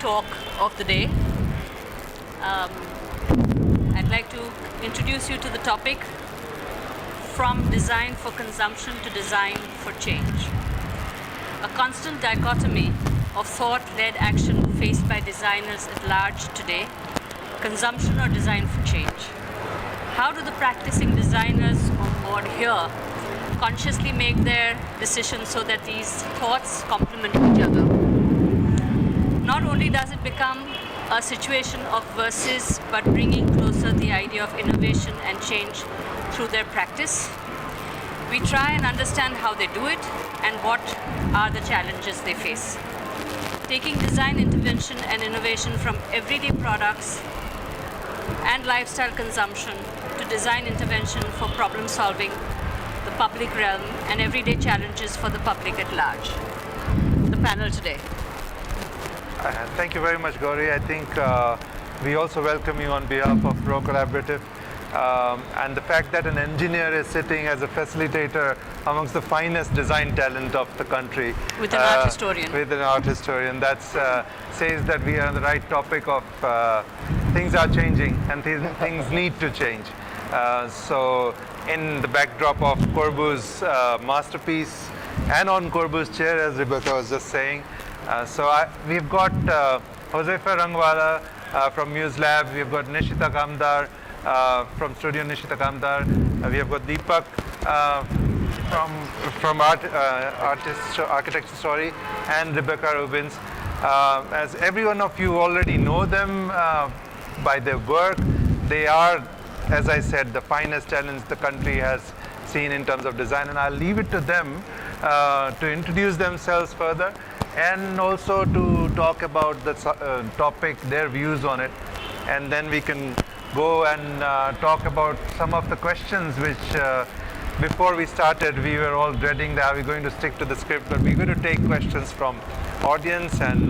talk of the day. I'd like to introduce you to the topic, From Design for Consumption to Design for Change. A constant dichotomy of thought-led action faced by designers at large today, consumption or design for change. How do the practicing designers on board here consciously make their decisions so that these thoughts complement each other? Not only does it become a situation of versus, but bringing closer the idea of innovation and change through their practice. We try and understand how they do it and what are the challenges they face. Taking design intervention and innovation from everyday products and lifestyle consumption to design intervention for problem solving, the public realm, and everyday challenges for the public at large. The panel today. Thank you very much, Gauri. I think we also welcome you on behalf of Pro Collaborative. And the fact that an engineer is sitting as a facilitator amongst the finest design talent of the country. With an art historian. With an art historian. That says that we are on the right topic of things are changing and things need to change. So in the backdrop of Corbu's masterpiece and on Corbu's chair, as Rebecca was just saying, we've got Josefa Rangwala from Muse Lab, we've got Nishita Kamdar from Studio Nishita Kamdar, we have got Deepak from Architecture Story, and Rebecca Rubins. As every one of you already know them by their work, they are, as I said, the finest talents the country has seen in terms of design, and I'll leave it to them to introduce themselves further and also to talk about the topic, their views on it, and then we can go and talk about some of the questions which before we started we were all dreading that we're going to stick to the script, but we're going to take questions from audience, and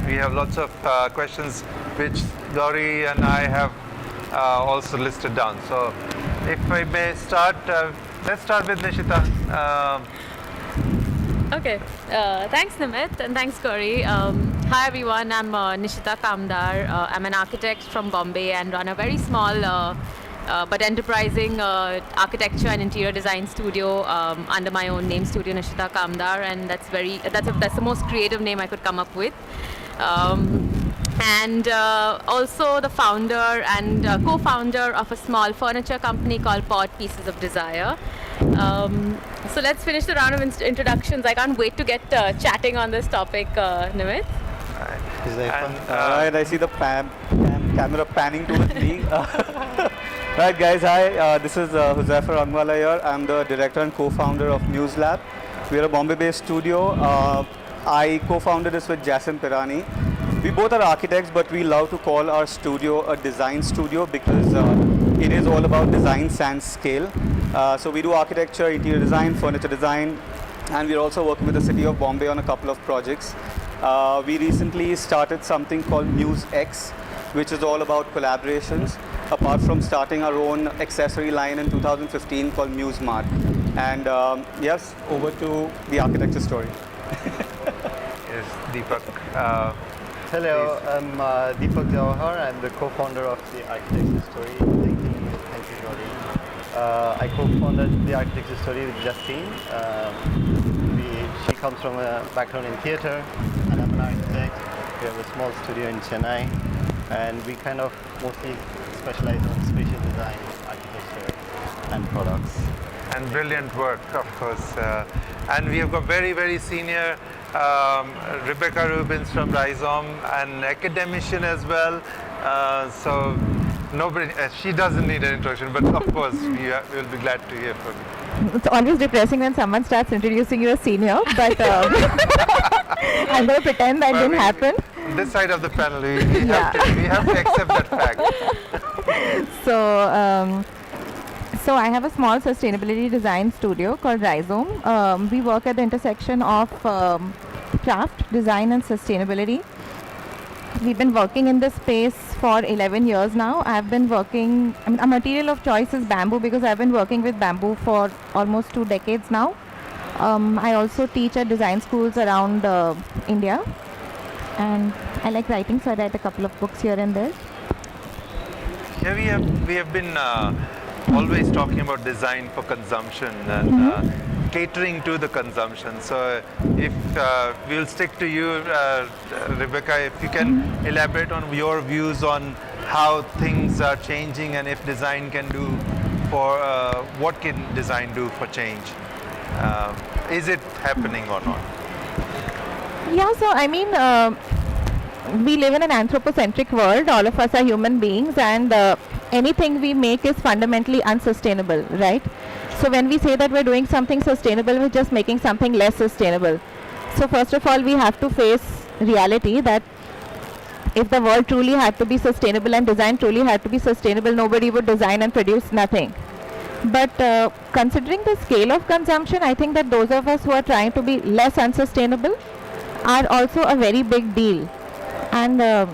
we have lots of questions which Gauri and I have also listed down. So if I may start, let's start with Nishita. Okay, thanks Nimit and thanks Gauri. Hi everyone, I'm Nishita Kamdar. I'm an architect from Bombay and run a very small but enterprising architecture and interior design studio under my own name, Studio Nishita Kamdar, and that's the most creative name I could come up with. And also the founder and co-founder of a small furniture company called Pod Pieces of Desire. So let's finish the round of introductions. I can't wait to get chatting on this topic, Nimit. Alright, I see the camera panning towards me. Right guys, hi, this is Josefa Rangwala here. I'm the director and co-founder of Muse Lab. We're a Bombay-based studio. I co-founded this with Jason Pirani. We both are architects, but we love to call our studio a design studio because it is all about design sans scale. So we do architecture, interior design, furniture design, and we're also working with the city of Bombay on a couple of projects. We recently started something called Muse X, which is all about collaborations, apart from starting our own accessory line in 2015 called Muse Mart. And yes, over to the architecture story. Yes, Deepak. Hello, I'm Deepak Jawahar. I'm the co-founder of the Architecture Story. Thank you, Gauri. I co-founded the Architecture Story with Justine. She comes from a background in theatre, and I'm an architect. We have a small studio in Chennai, and we kind of mostly specialize on spatial design, architecture, and products. And brilliant work, of course. And we have got very, very senior Rebecca Rubins from Rhizome, an academician as well. So nobody, she doesn't need an introduction, but of course we will be glad to hear from you. It's always depressing when someone starts introducing you as senior, but I'm going to pretend that didn't happen. This side of the panel, we have to accept that fact. So I have a small sustainability design studio called Rhizome. We work at the intersection of craft, design and sustainability. We've been working in this space for 11 years now. I've been working, a material of choice is bamboo because I've been working with bamboo for almost 2 decades now. I also teach at design schools around India. And I like writing, so I write a couple of books here and there. Yeah, we have been always talking about design for consumption and catering to the consumption. So if we'll stick to you, Rebecca, if you can elaborate on your views on how things are changing and if design can do for what can design do for change? Is it happening or not? Yeah, so I mean, we live in an anthropocentric world. All of us are human beings, and anything we make is fundamentally unsustainable, right? So when we say that we're doing something sustainable, we're just making something less sustainable. So first of all, we have to face reality that if the world truly had to be sustainable and design truly had to be sustainable, nobody would design and produce nothing. But considering the scale of consumption, I think that those of us who are trying to be less unsustainable are also a very big deal. And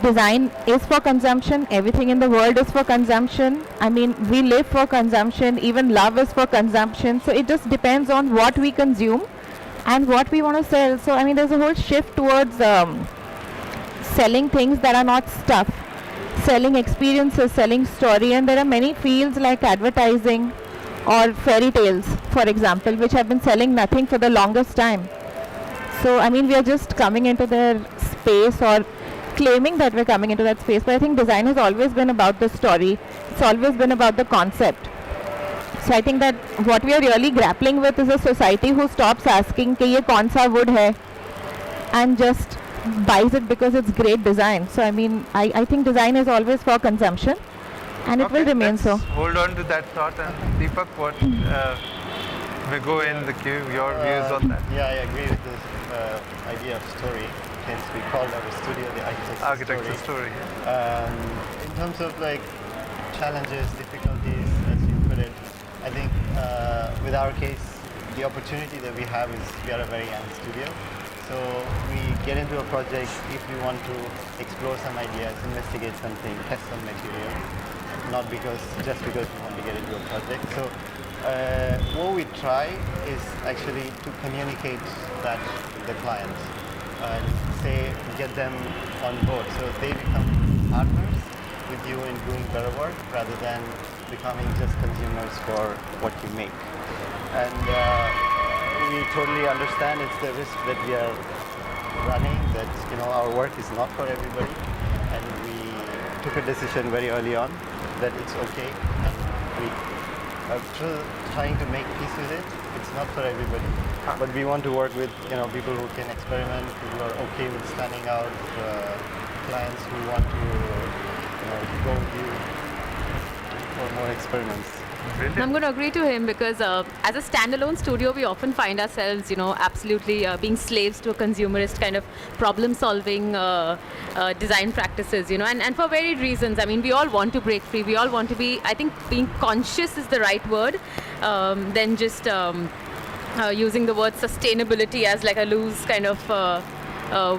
design is for consumption. Everything in the world is for consumption. I mean, we live for consumption. Even love is for consumption. So it just depends on what we consume and what we want to sell. So I mean, there's a whole shift towards selling things that are not stuff, selling experiences, selling story. And there are many fields like advertising or fairy tales, for example, which have been selling nothing for the longest time. So I mean, we are just coming into their space or claiming that we're coming into that space. But I think design has always been about the story. It's always been about the concept. So I think that what we are really grappling with is a society who stops asking कि ये कौन सा wood है and just buys it because it's great design. So I mean, I think design is always for consumption, and it will remain so. Hold on to that thought. And Deepak, what we go in the queue, your views on that? Yeah, I agree with this idea of story. Hence, we called our studio the Architecture story. In terms of like challenges, difficulties, as you put it, I think with our case, the opportunity that we have is we are a very young studio. So we get into a project if we want to explore some ideas, investigate something, test some material, not just because we want to get into a project. So what we try is actually to communicate that with the clients and get them on board so they become partners with you in doing better work rather than becoming just consumers for what you make. And we totally understand it's the risk that we are running, that our work is not for everybody, and we took a decision very early on that it's okay, and we are trying to make peace with it. It's not for everybody, but we want to work with people who can experiment, who are okay with standing out, clients who want to go with you for more experiments. I'm going to agree to him because as a standalone studio, we often find ourselves, absolutely being slaves to a consumerist kind of problem-solving design practices, and for varied reasons. I mean, we all want to break free. We all want to be, I think, being conscious is the right word, than just using the word sustainability as like a loose kind of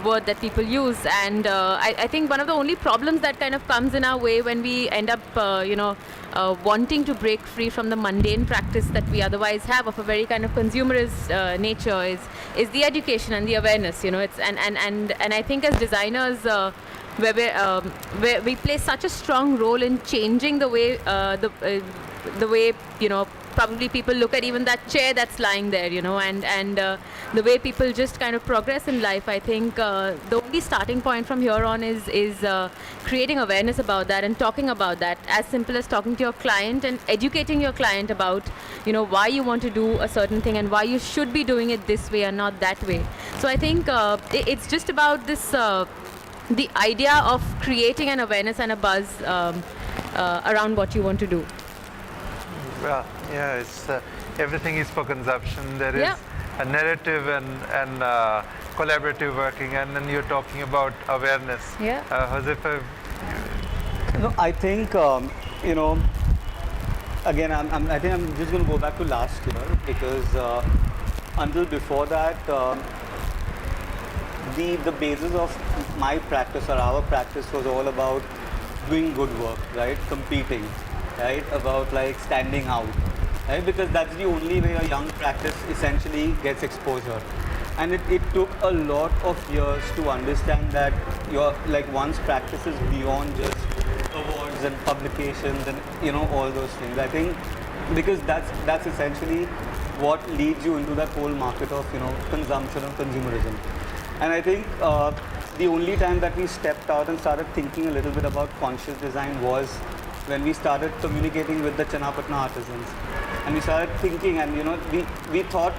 word that people use. And I think one of the only problems that kind of comes in our way when we end up, wanting to break free from the mundane practice that we otherwise have of a very kind of consumerist nature is the education and the awareness. It's and I think as designers, where we play such a strong role in changing the way the way probably people look at even that chair that's lying there, and the way people just kind of progress in life. I think the only starting point from here on is creating awareness about that and talking about that, as simple as talking to your client and educating your client about why you want to do a certain thing and why you should be doing it this way and not that way. So I think it's just about this the idea of creating an awareness and a buzz around what you want to do. Well, yeah, it's everything is for consumption. There is a narrative and collaborative working, and then you're talking about awareness. Yeah. Josefa, No, I think again, I think I'm just going to go back to last year because until before that, the basis of my practice or our practice was all about doing good work, right? Competing, right? About like standing out, right? Because that's the only way a young practice essentially gets exposure. And it took a lot of years to understand that one's practice is beyond just awards and publications and all those things. I think because that's essentially what leads you into that whole market of consumption and consumerism. And I think the only time that we stepped out and started thinking a little bit about conscious design was when we started communicating with the Channapatna artisans, and we started thinking, and we thought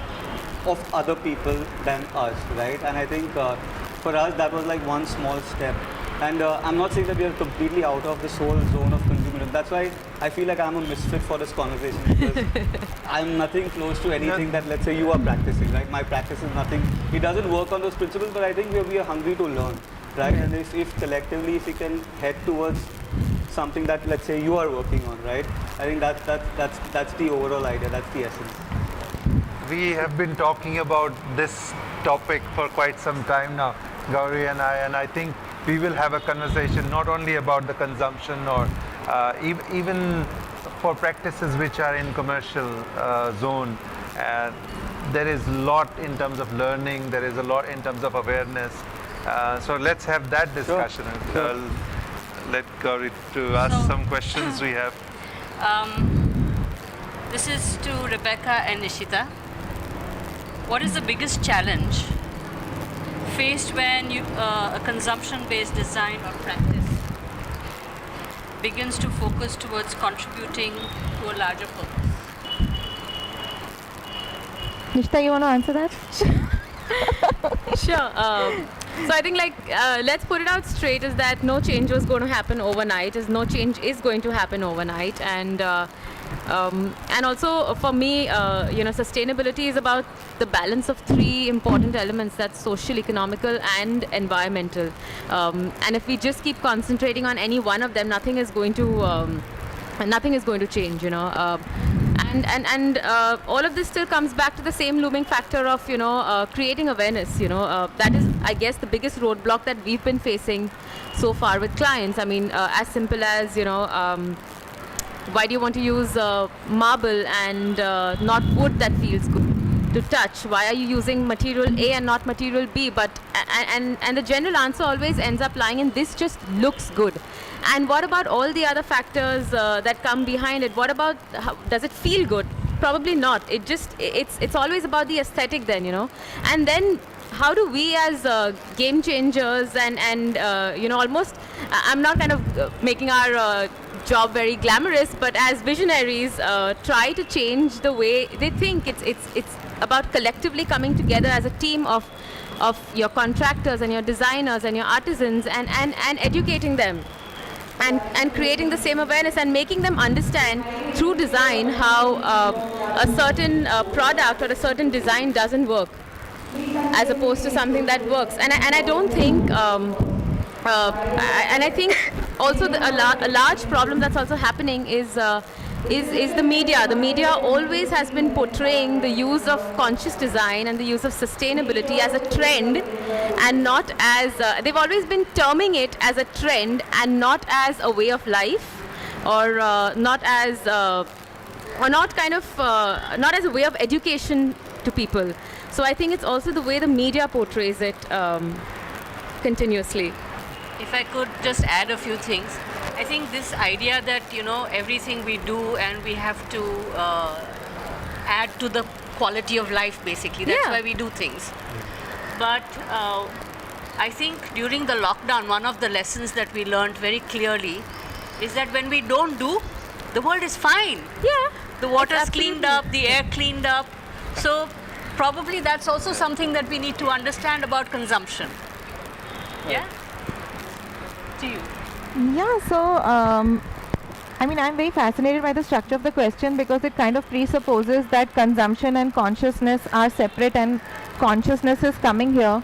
of other people than us, right? And I think for us that was like one small step. And I'm not saying that we are completely out of this whole zone of consumerism. That's why I feel like I'm a misfit for this conversation, because I'm nothing close to anything that, let's say, you are practicing, right? My practice is nothing. It doesn't work on those principles, but I think we are hungry to learn, right? And if collectively, if we can head towards something that, let's say, you are working on, right? I think that's the overall idea, that's the essence. We have been talking about this topic for quite some time now, Gauri and I think we will have a conversation not only about the consumption or even for practices which are in commercial zone. There is a lot in terms of learning, there is a lot in terms of awareness. So let's have that discussion. Sure. I'll let Gauri to ask some questions we have. This is to Rebecca and Nishita. What is the biggest challenge faced when a consumption-based design or practice begins to focus towards contributing to a larger purpose? Nishita, you want to answer that? Sure. So I think let's put it out straight is that no change was going to happen overnight, is no change is going to happen overnight. And also for me, sustainability is about the balance of three important elements: that's social, economical, and environmental. And if we just keep concentrating on any one of them, nothing is going to change. And all of this still comes back to the same looming factor of creating awareness. That is, I guess, the biggest roadblock that we've been facing so far with clients. I mean, as simple as why do you want to use marble and not wood that feels good to touch? Why are you using material A and not material B? And the general answer always ends up lying in this just looks good. And what about all the other factors that come behind it? What about does it feel good? Probably not. It's always about the aesthetic then, And then how do we as game changers and almost, I'm not kind of making our job very glamorous, but as visionaries try to change the way they think. It's about collectively coming together as a team of your contractors and your designers and your artisans and educating them and creating the same awareness and making them understand through design how a certain product or a certain design doesn't work as opposed to something that works. And I don't think and I think also a large problem that's also happening is the media. The media always has been portraying the use of conscious design and the use of sustainability as a trend, and not as they've always been terming it as a trend and not as a way of life, or not as not as a way of education to people. So I think it's also the way the media portrays it continuously. If I could just add a few things. I think this idea that, everything we do and we have to add to the quality of life, basically. That's why we do things. But I think during the lockdown, one of the lessons that we learned very clearly is that when we don't do, the world is fine. Yeah. The water's cleaned up, the air cleaned up. So probably that's also something that we need to understand about consumption. Yeah? To you. Yeah, so I'm very fascinated by the structure of the question, because it kind of presupposes that consumption and consciousness are separate, and consciousness is coming here,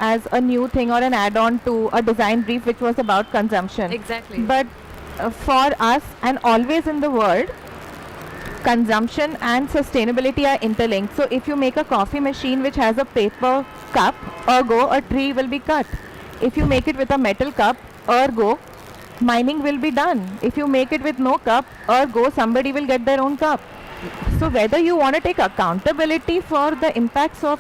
as a new thing or an add-on to a design brief which was about consumption. Exactly. But for us and always in the world, consumption and sustainability are interlinked. So if you make a coffee machine which has a paper cup, ergo a tree will be cut. If you make it with a metal cup, ergo mining will be done. If you make it with no cup, ergo somebody will get their own cup. So whether you want to take accountability for the impacts of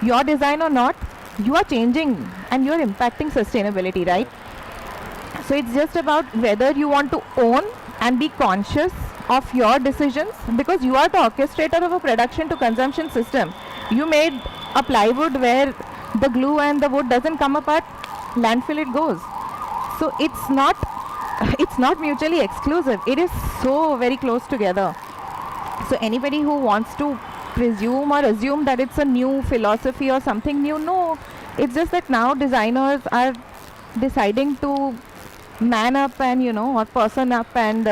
your design or not, you are changing and you are impacting sustainability, right? So it's just about whether you want to own and be conscious of your decisions, because you are the orchestrator of a production to consumption system. You made a plywood where the glue and the wood doesn't come apart, landfill it goes. So it's not mutually exclusive. It is so very close together. So anybody who wants to presume or assume that it's a new philosophy or something new, no. It's just that now designers are deciding to man up and, or person up and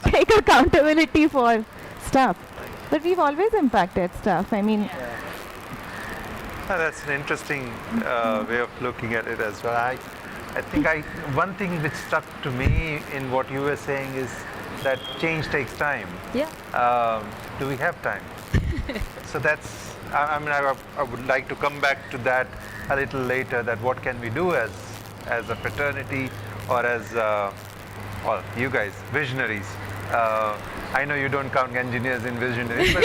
take accountability for stuff. But we've always impacted stuff. I mean, That's an interesting way of looking at it as well. I think one thing which stuck to me in what you were saying is that change takes time. Yeah. Do we have time? So that's, I would like to come back to that a little later, that what can we do as a fraternity or as, well, you guys, visionaries. I know you don't count engineers in visionaries, but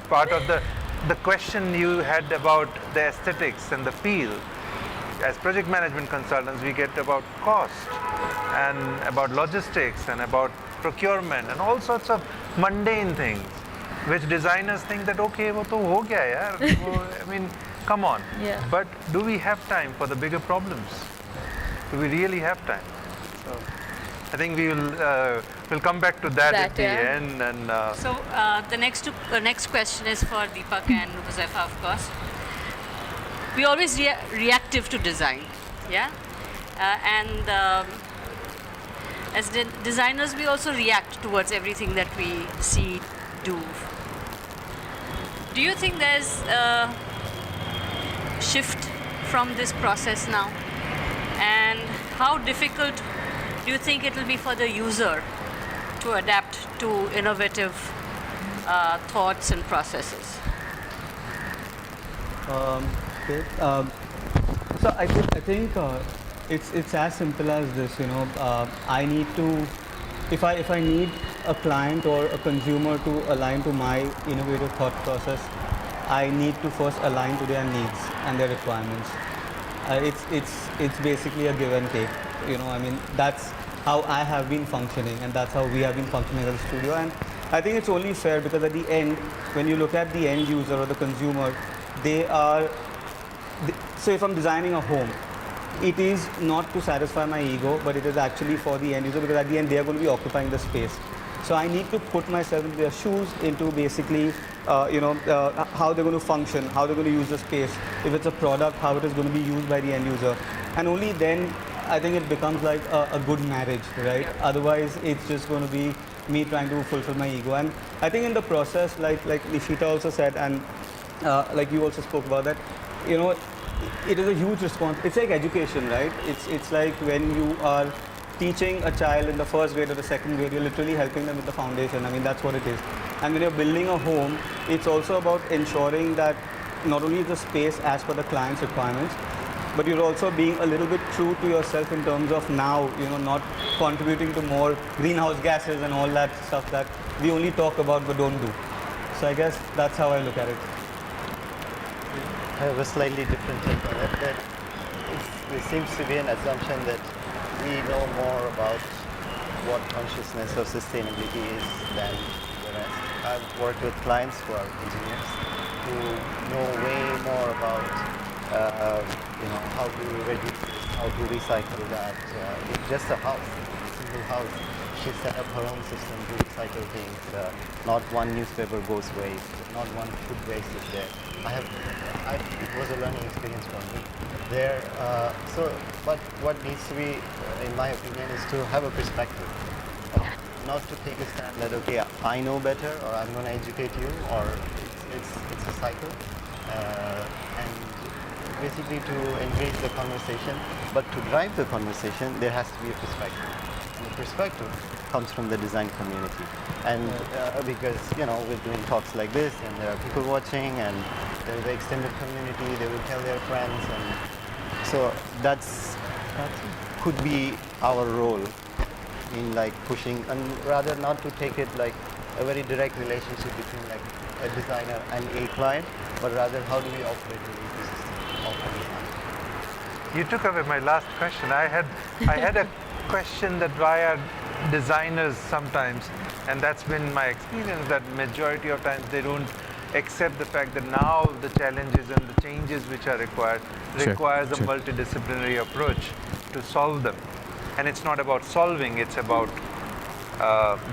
part of the question you had about the aesthetics and the feel. As project management consultants, we get about cost and about logistics and about procurement and all sorts of mundane things, which designers think that, okay, wo to ho gaya yaar. I mean, come on. Yeah. But do we have time for the bigger problems? Do we really have time? So I think we'll come back to that at the yeah. end. And So the next question is for Deepak and Josefa, of course. We always reactive to design, yeah, and as designers, we also react towards everything that we see, do. Do you think there's a shift from this process now, and how difficult do you think it will be for the user to adapt to innovative thoughts and processes? Okay. So I think it's as simple as this. I need to, if I need a client or a consumer to align to my innovative thought process, I need to first align to their needs and their requirements. It's basically a give and take. I mean, that's how I have been functioning, and that's how we have been functioning as a studio. And I think it's only fair, because at the end, when you look at the end user or the consumer, so if I'm designing a home, it is not to satisfy my ego, but it is actually for the end user, because at the end they are going to be occupying the space. So I need to put myself in their shoes, into basically how they're going to function, how they're going to use the space. If it's a product, how it is going to be used by the end user. And only then I think it becomes like a good marriage, right? Yeah. Otherwise it's just going to be me trying to fulfill my ego. And I think in the process, like Nishita also said, and like you also spoke about that, it is a huge response. It's like education, right? It's like when you are teaching a child in the first grade or the second grade, you're literally helping them with the foundation. I mean, that's what it is. And when you're building a home, it's also about ensuring that not only is the space as per the client's requirements, but you're also being a little bit true to yourself in terms of now, not contributing to more greenhouse gases and all that stuff that we only talk about but don't do. So I guess that's how I look at it. I have a slightly different take on it. That there seems to be an assumption that we know more about what consciousness of sustainability is than the rest. I've worked with clients who are engineers who know way more about how to reduce, how to recycle that. It's just a house, a simple house. She set up her own system to recycle things. Not one newspaper goes waste. Not one food waste is there. It was a learning experience for me. But what needs to be, in my opinion, is to have a perspective. Not to take a stand that, okay, I know better, or I'm going to educate you, or it's a cycle. And basically to engage the conversation, but to drive the conversation, there has to be a perspective. And the perspective comes from the design community. And because, we're doing talks like this, and there are people watching, and there's the extended community, they will tell their friends, and so that could be our role in like pushing, and rather not to take it like a very direct relationship between like a designer and a client, but rather how do we operate the ecosystem of the design? You took away my last question. I had a question that why are designers sometimes, and that's been my experience, that majority of times they don't accept the fact that now the challenges and the changes which are required requires a multidisciplinary approach to solve them. And it's not about solving, it's about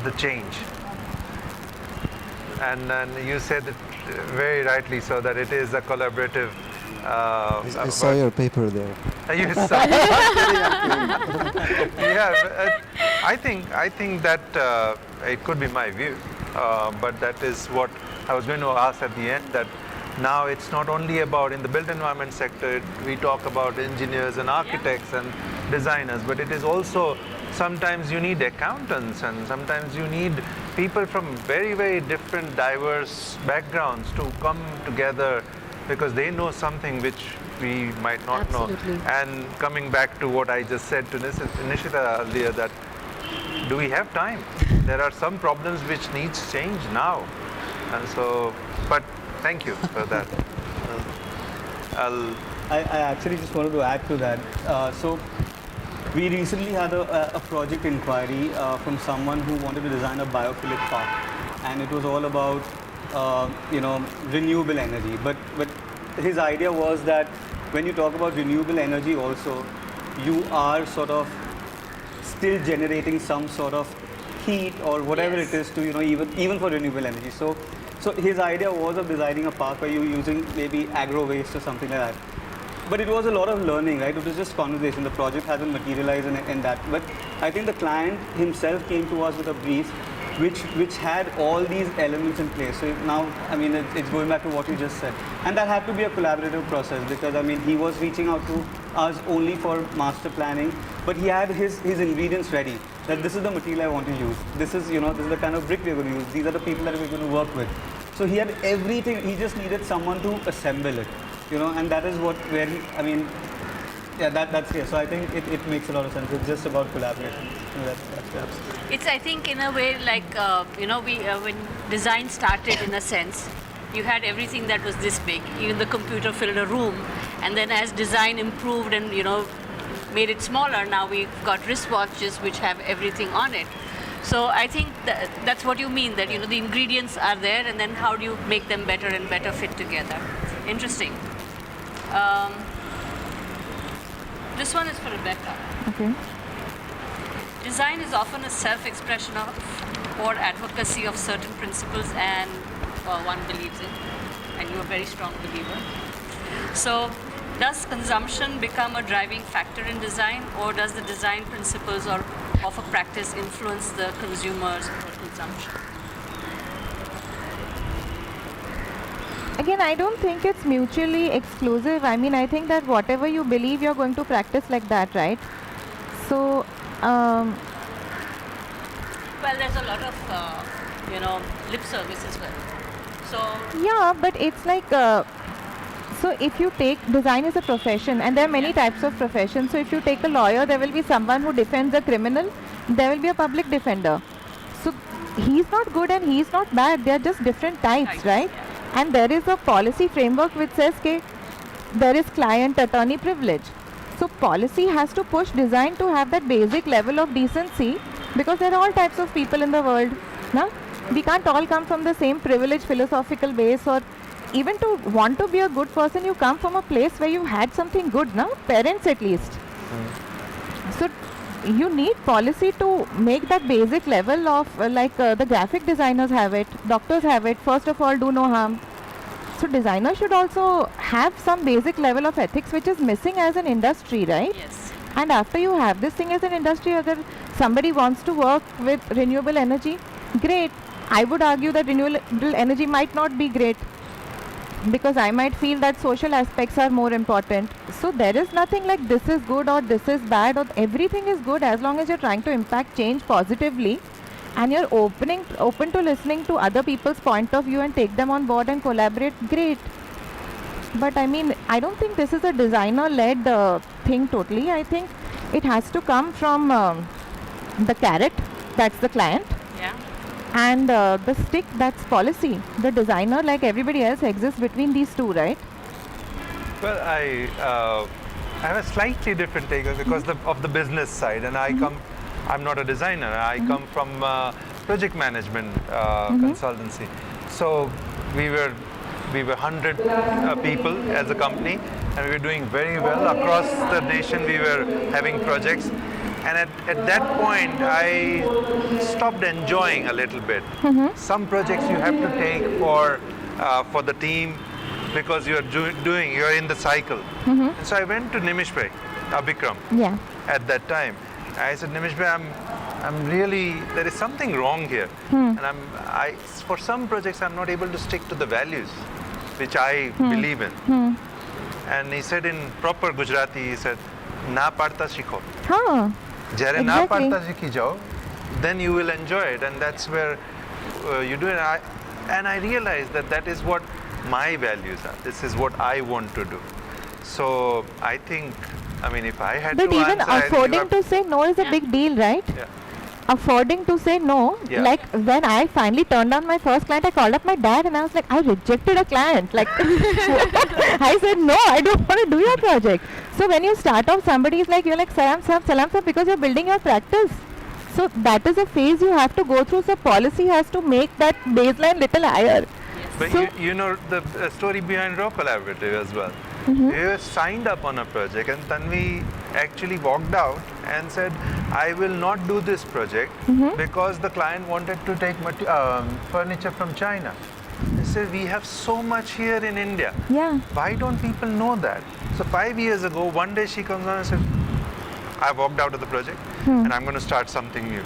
the change. And you said it very rightly so, that it is a collaborative I saw your paper there. You saw. Yeah, I think that it could be my view, but that is what I was going to ask at the end. That now it's not only about, in the built environment sector, we talk about engineers and architects and designers, but it is also sometimes you need accountants, and sometimes you need people from very, very different, diverse backgrounds to come together, because they know something which we might not Absolutely. know. And coming back to what I just said to Nishita earlier, that do we have time? There are some problems which needs change now. And so, but thank you for that. I actually just wanted to add to that. So we recently had a project inquiry from someone who wanted to design a biophilic park, and it was all about renewable energy. But his idea was that when you talk about renewable energy, also you are sort of still generating some sort of heat or whatever Yes. it is to even for renewable energy. So his idea was of designing a park where you're using maybe agro waste or something like that. But it was a lot of learning, right? It was just conversation. The project hasn't materialized in that. But I think the client himself came to us with a brief which had all these elements in place. So now, I mean, it's going back to what you just said. And that had to be a collaborative process, because, I mean, he was reaching out to us only for master planning, but he had his ingredients ready, that this is the material I want to use. This is the kind of brick we're going to use. These are the people that we're going to work with. So he had everything. He just needed someone to assemble it, and that is that's here. So I think it makes a lot of sense. It's just about collaboration. That's It's, I think, in a way like, when design started, in a sense, you had everything that was this big. Even the computer filled a room. And then as design improved and, made it smaller, now we've got wristwatches which have everything on it. So I think that's what you mean, that, the ingredients are there, and then how do you make them better and better fit together. Interesting. This one is for Rebecca. Okay. Design is often a self-expression of or advocacy of certain principles and one believes in, and you're a very strong believer. So does consumption become a driving factor in design, or does the design principles or of a practice influence the consumers or consumption? Again, I don't think it's mutually exclusive. I mean, I think that whatever you believe, you're going to practice like that, right? So, Well, there's a lot of, lip service as well. So, yeah, but it's like, so if you take, design is a profession, and there are many types of professions. So if you take a lawyer, there will be someone who defends a criminal, there will be a public defender. So he's not good and he's not bad, they are just different types, right? yeah. And there is a policy framework which says that there is client attorney privilege. So policy has to push design to have that basic level of decency, because there are all types of people in the world. Now, we can't all come from the same privileged philosophical base, or even to want to be a good person, you come from a place where you had something good, now parents at least. So you need policy to make that basic level of the graphic designers have it, doctors have it, first of all, do no harm. So designers should also have some basic level of ethics, which is missing as an industry, right? Yes. And after you have this thing as an industry, if somebody wants to work with renewable energy, great. I would argue that renewable energy might not be great, because I might feel that social aspects are more important. So there is nothing like this is good or this is bad, or everything is good as long as you're trying to impact change positively and you're open to listening to other people's point of view and take them on board and collaborate, great. But I mean, I don't think this is a designer-led thing totally. I think it has to come from the carrot, that's the client. Yeah. and the stick, that's policy. The designer, like everybody else, exists between these two, right? Well, I have a slightly different take because of the business side, and I'm not a designer. I come from project management consultancy. So we were 100 people as a company, and we were doing very well across the nation. We were having projects, and at that point, I stopped enjoying a little bit. Some projects you have to take for the team, because you're in the cycle. So I went to Nimish Bhai, Abhikram, at that time. I said, Nimish Bhai, I'm really, there is something wrong here. And for some projects, I'm not able to stick to the values which I believe in. And he said in proper Gujarati, he said, Na parta shikho. Jare na parta shikhi jao, then you will enjoy it. And that's where you do it. And I realized that is what my values are. This is what I want to do. So I think, if I had but to even answer, affording to say no is a big deal, right? Yeah. Affording to say no, like when I finally turned down my first client, I called up my dad and I was like, I rejected a client. Like, I said, no, I don't want to do your project. So when you start off, somebody is like, you're like, salam sir, because you're building your practice. So that is a phase you have to go through. So policy has to make that baseline little higher. But so you know the story behind Raw Collaborative as well. We signed up on a project, and Tanvi actually walked out and said, I will not do this project because the client wanted to take furniture from China. They said, we have so much here in India. Yeah. Why don't people know that? So 5 years ago, one day she comes on and said, I walked out of the project and I'm going to start something new.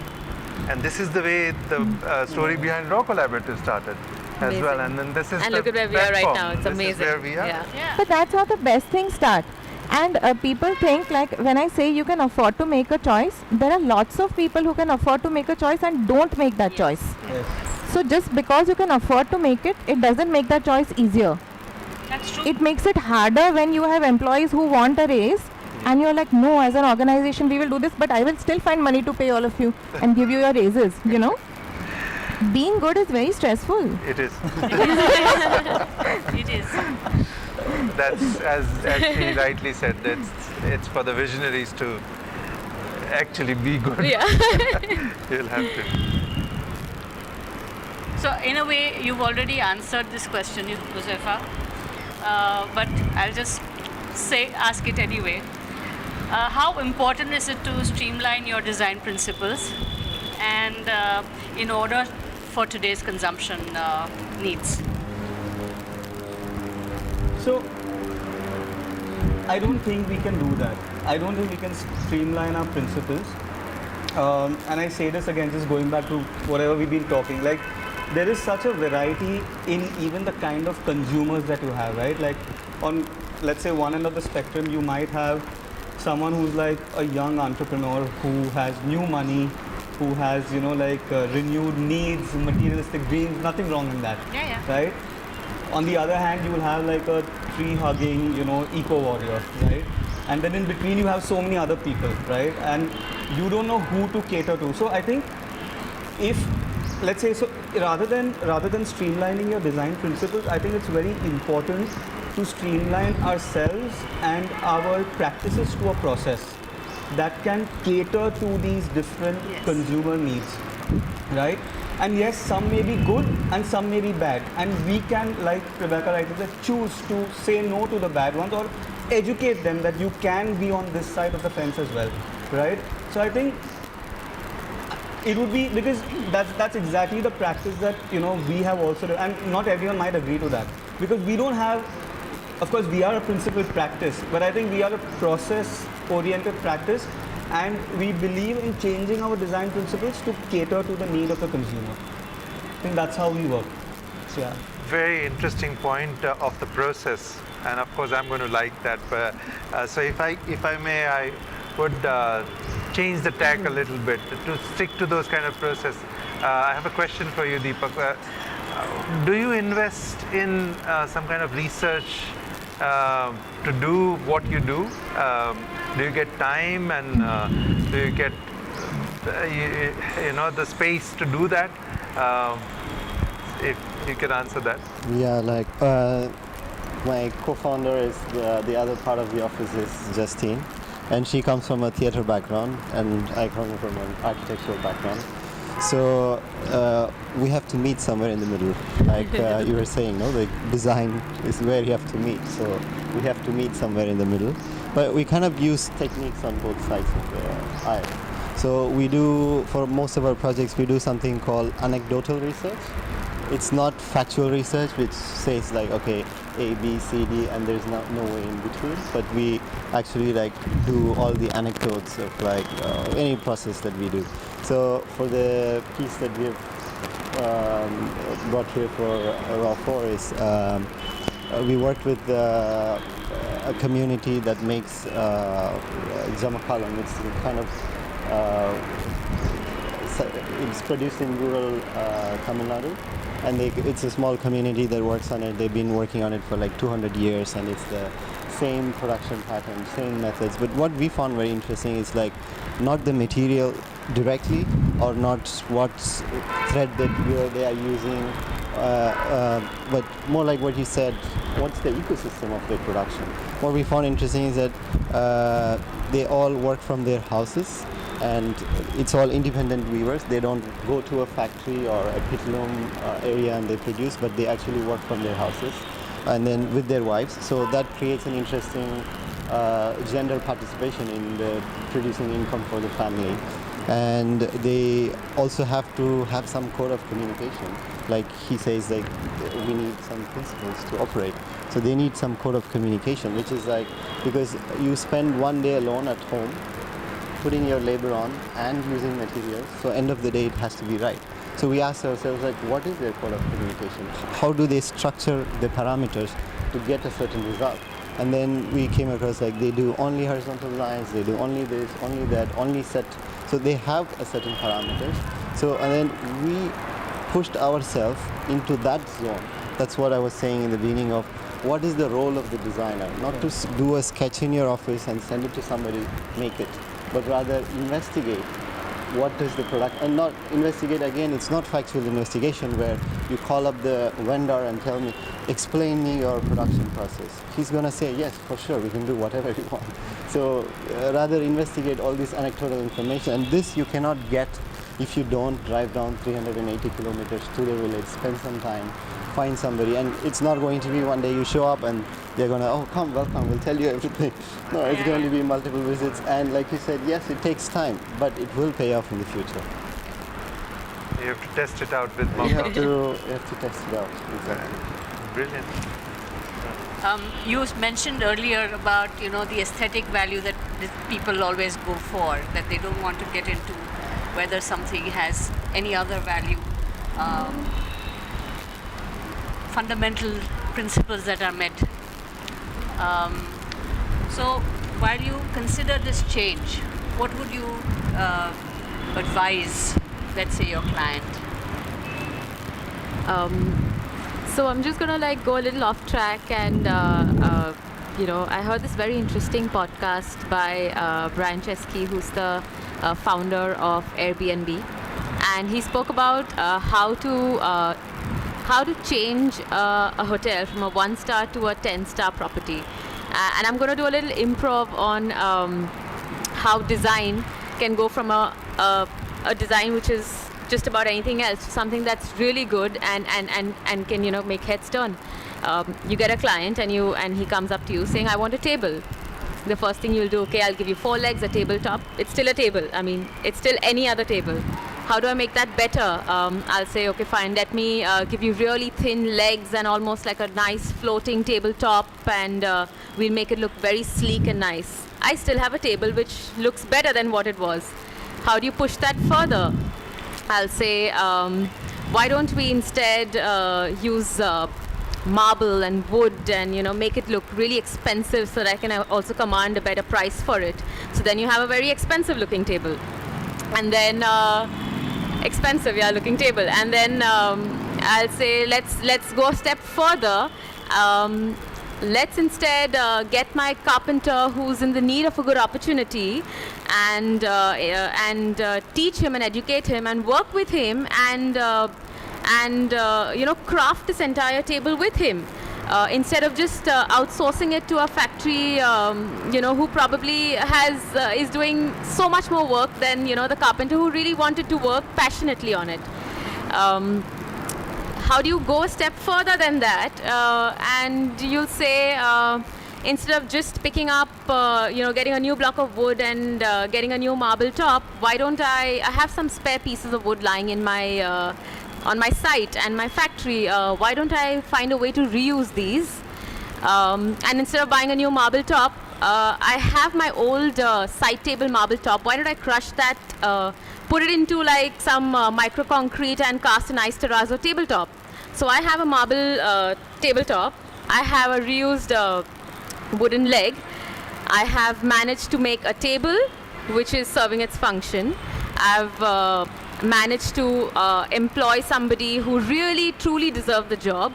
And this is the way the story behind Raw Collaborative started. As well, and then this is and the look at where we are right now. It's amazing. This is where we are. Yeah. But that's how the best things start. And people think, like, when I say you can afford to make a choice, there are lots of people who can afford to make a choice and don't make that choice. Yes. So just because you can afford to make it, it doesn't make that choice easier. That's true. It makes it harder when you have employees who want a raise and you're like, no, as an organization we will do this, but I will still find money to pay all of you and give you your raises, you know. Being good is very stressful. It is. It is. That's as she rightly said. It's for the visionaries to actually be good. Yeah. You'll have to. So in a way, you've already answered this question, Josefa. But I'll just ask it anyway. How important is it to streamline your design principles, and in order for today's consumption needs? So, I don't think we can do that. I don't think we can streamline our principles. And I say this again, just going back to whatever we've been talking. Like, there is such a variety in even the kind of consumers that you have, right? Like, on, let's say, one end of the spectrum, you might have someone who's like a young entrepreneur who has new money, who has, renewed needs, materialistic dreams, nothing wrong in that. Yeah. Right? On the other hand, you will have like a tree-hugging, eco warrior, right? And then in between you have so many other people, right? And you don't know who to cater to. So I think if, let's say, so rather than streamlining your design principles, I think it's very important to streamline ourselves and our practices to a process that can cater to these different consumer needs, right? And yes, some may be good and some may be bad, and we can, like Rebecca rightly said, choose to say no to the bad ones or educate them that you can be on this side of the fence as well, right? So I think it would be, because that's exactly the practice that we have also done, and not everyone might agree to that, because we don't have, of course we are a principled practice, but I think we are a process oriented practice, and we believe in changing our design principles to cater to the need of the consumer. I think that's how we work. So, yeah. Very interesting point of the process, and of course I'm going to like that. So if I may, I would change the tack a little bit to stick to those kind of process. I have a question for you, Deepak. Do you invest in some kind of research to do what you do? Do you get time, and do you get the space to do that? Um, if you can answer that. Yeah, like my co-founder is the other part of the office is Justine, and she comes from a theater background, and I come from an architectural background. So we have to meet somewhere in the middle, like you were saying, no? The design is where you have to meet. So we have to meet somewhere in the middle. But we kind of use techniques on both sides of the aisle. So we do, for most of our projects, we do something called anecdotal research. It's not factual research, which says like, okay, A, B, C, D, and there's no way in between. But we actually like do all the anecdotes of like any process that we do. So for the piece that we've brought here for Raw 4 is we worked with a community that makes Jamakalam. It's kind of it's produced in rural Tamil Nadu, and it's a small community that works on it. They've been working on it for like 200 years, and it's the same production pattern, same methods. But what we found very interesting is like not the material directly, or not what thread that they are using, but more like what you said, what's the ecosystem of their production. What we found interesting is that they all work from their houses, and it's all independent weavers. They don't go to a factory or a pitloom area and they produce, but they actually work from their houses and then with their wives. So that creates an interesting gender participation in the producing income for the family. And they also have to have some code of communication. Like he says, like we need some principles to operate. So they need some code of communication, which is like, because you spend one day alone at home, putting your labor on and using materials. So end of the day, it has to be right. So we asked ourselves, like, what is their code of communication? How do they structure the parameters to get a certain result? And then we came across like they do only horizontal lines, they do only this, only that, only set. So they have a certain parameters. So and then we pushed ourselves into that zone. That's what I was saying in the beginning of what is the role of the designer? Not to do a sketch in your office and send it to somebody, make it, but rather investigate what does the product, and not investigate again, it's not factual investigation where you call up the vendor and tell me, explain me your production process. He's going to say, yes, for sure, we can do whatever you want. So rather investigate all this anecdotal information, and this you cannot get if you don't drive down 380 kilometers to the village, spend some time, find somebody, and it's not going to be one day you show up and they're going to, oh, come, welcome, we'll tell you everything. No, it's going to be multiple visits, and like you said, yes, it takes time, but it will pay off in the future. You have to test it out with You mock-up. have to test it out. Exactly. Brilliant. You mentioned earlier about the aesthetic value that people always go for, that they don't want to get into whether something has any other value. Fundamental principles that are met. So while you consider this change, what would you advise, let's say, your client? So I'm just gonna like go a little off track, and I heard this very interesting podcast by Brian Chesky, who's the founder of Airbnb, and he spoke about how to change a hotel from a 1-star to a 10-star property. And I'm going to do a little improv on how design can go from a design which is just about anything else to something that's really good and can make heads turn. You get a client and he comes up to you saying, I want a table. The first thing you'll do, okay, I'll give you 4 legs, a tabletop. It's still a table. I mean, it's still any other table. How do I make that better? I'll say, okay, fine, let me give you really thin legs and almost like a nice floating tabletop, and we'll make it look very sleek and nice. I still have a table which looks better than what it was. How do you push that further? I'll say, why don't we instead use marble and wood and make it look really expensive so that I can also command a better price for it. So then you have a very expensive looking table. And then looking table. And then I'll say let's go a step further. let's instead get my carpenter who's in the need of a good opportunity and teach him and educate him and work with him and craft this entire table with him. Instead of just outsourcing it to a factory, who probably is doing so much more work than the carpenter who really wanted to work passionately on it. How do you go a step further than that? And you'll say, instead of just picking up, getting a new block of wood and getting a new marble top, why don't I have some spare pieces of wood lying in my on my site and my factory? Why don't I find a way to reuse these? And instead of buying a new marble top, I have my old side table marble top. Why don't I crush that, put it into like some micro concrete and cast an ice terrazzo tabletop? So I have a marble tabletop. I have a reused wooden leg. I have managed to make a table which is serving its function. I've managed to employ somebody who really truly deserved the job.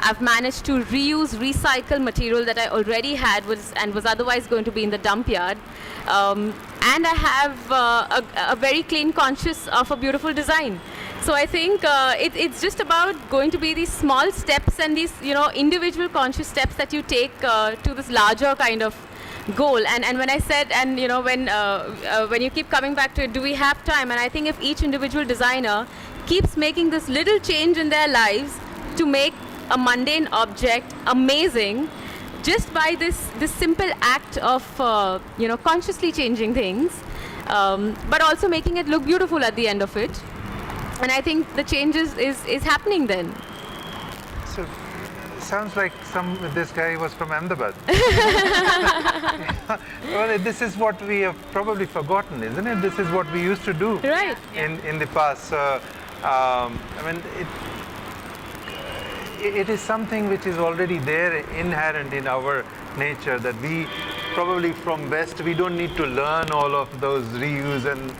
I've managed to reuse, recycle material that I already had was otherwise going to be in the dump yard. And I have a very clean conscious of a beautiful design. So I think it's just about going to be these small steps and these individual conscious steps that you take to this larger kind of goal. And when I said, and when you keep coming back to it, do we have time? And I think if each individual designer keeps making this little change in their lives to make a mundane object amazing, just by this simple act of consciously changing things, but also making it look beautiful at the end of it. And I think the change is happening then. So, sounds like this guy was from Ahmedabad. Well, this is what we have probably forgotten, isn't it? This is what we used to do Right. in the past. So, I mean, it is something which is already there, inherent in our nature, that we probably from West, we don't need to learn all of those reuse and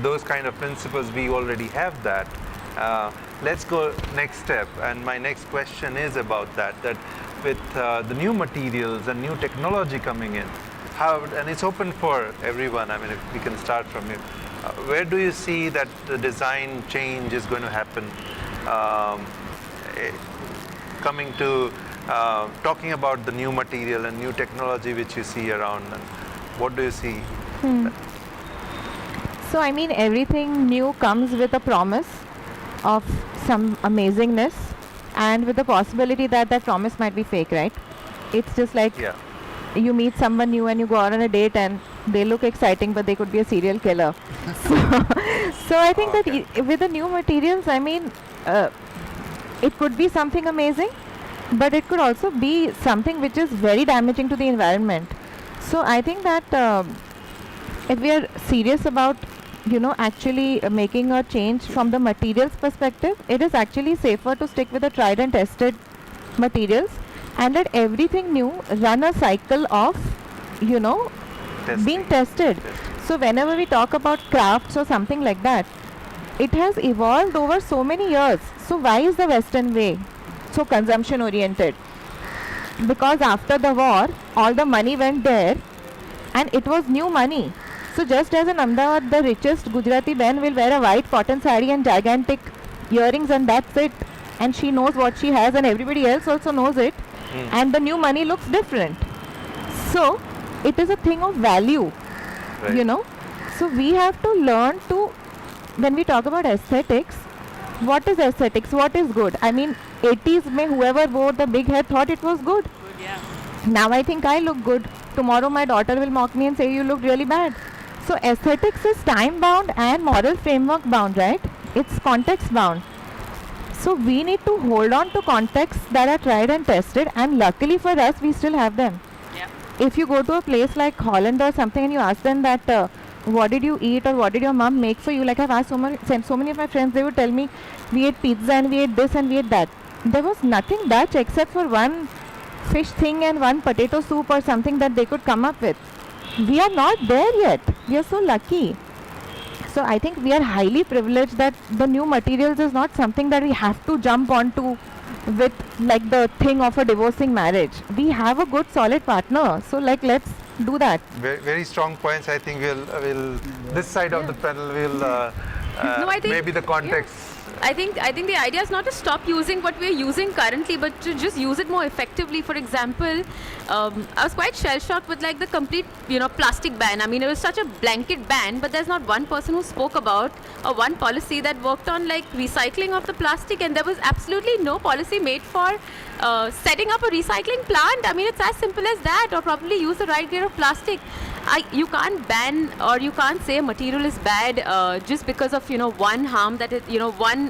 those kind of principles. We already have that. Let's go next step, and my next question is about that with the new materials and new technology coming in, and it's open for everyone. I mean, if we can start from you, where do you see that the design change is going to happen? Coming to talking about the new material and new technology which you see around, and what do you see? So I mean, everything new comes with a promise of some amazingness and with the possibility that that promise might be fake, right? It's just like you meet someone new and you go out on a date and they look exciting, but they could be a serial killer. So I think that with the new materials, I mean, it could be something amazing, but it could also be something which is very damaging to the environment. So I think that if we are serious about actually making a change from the materials perspective, it is actually safer to stick with the tried and tested materials and let everything new run a cycle of being tested. So whenever we talk about crafts or something like that, it has evolved over so many years. So why is the Western way so consumption oriented? Because after the war, all the money went there and it was new money. So just as in Ahmedabad, the richest Gujarati Ben will wear a white cotton sari and gigantic earrings and that's it. And she knows what she has and everybody else also knows it. And the new money looks different. So it is a thing of value, Right. So we have to learn to, when we talk about aesthetics, what is aesthetics? What is good? I mean, 80s mein whoever wore the big hair thought it was good. Now I think I look good. Tomorrow my daughter will mock me and say you look really bad. So aesthetics is time bound and moral framework bound, right? It's context bound. So we need to hold on to contexts that are tried and tested, and luckily for us we still have them. If you go to a place like Holland or something and you ask them that what did you eat or what did your mom make for you, like I've asked so many of my friends, they would tell me we ate pizza and we ate this and we ate that. There was nothing Dutch except for one fish thing and one potato soup or something that they could come up with. We are not there yet. We are so lucky. So I think we are highly privileged that the new materials is not something that we have to jump onto with like the thing of a divorcing marriage. We have a good solid partner, so like let's do that. Very, very strong points. I think we'll this side of the panel will No, I think- maybe the context. I think the idea is not to stop using what we're using currently, but to just use it more effectively. For example, I was quite shell shocked with like the complete plastic ban. I mean, it was such a blanket ban, but there's not one person who spoke about or one policy that worked on like recycling of the plastic, and there was absolutely no policy made for setting up a recycling plant. I mean, it's as simple as that, or probably use the right grade of plastic. You can't ban or you can't say a material is bad just because of one harm that one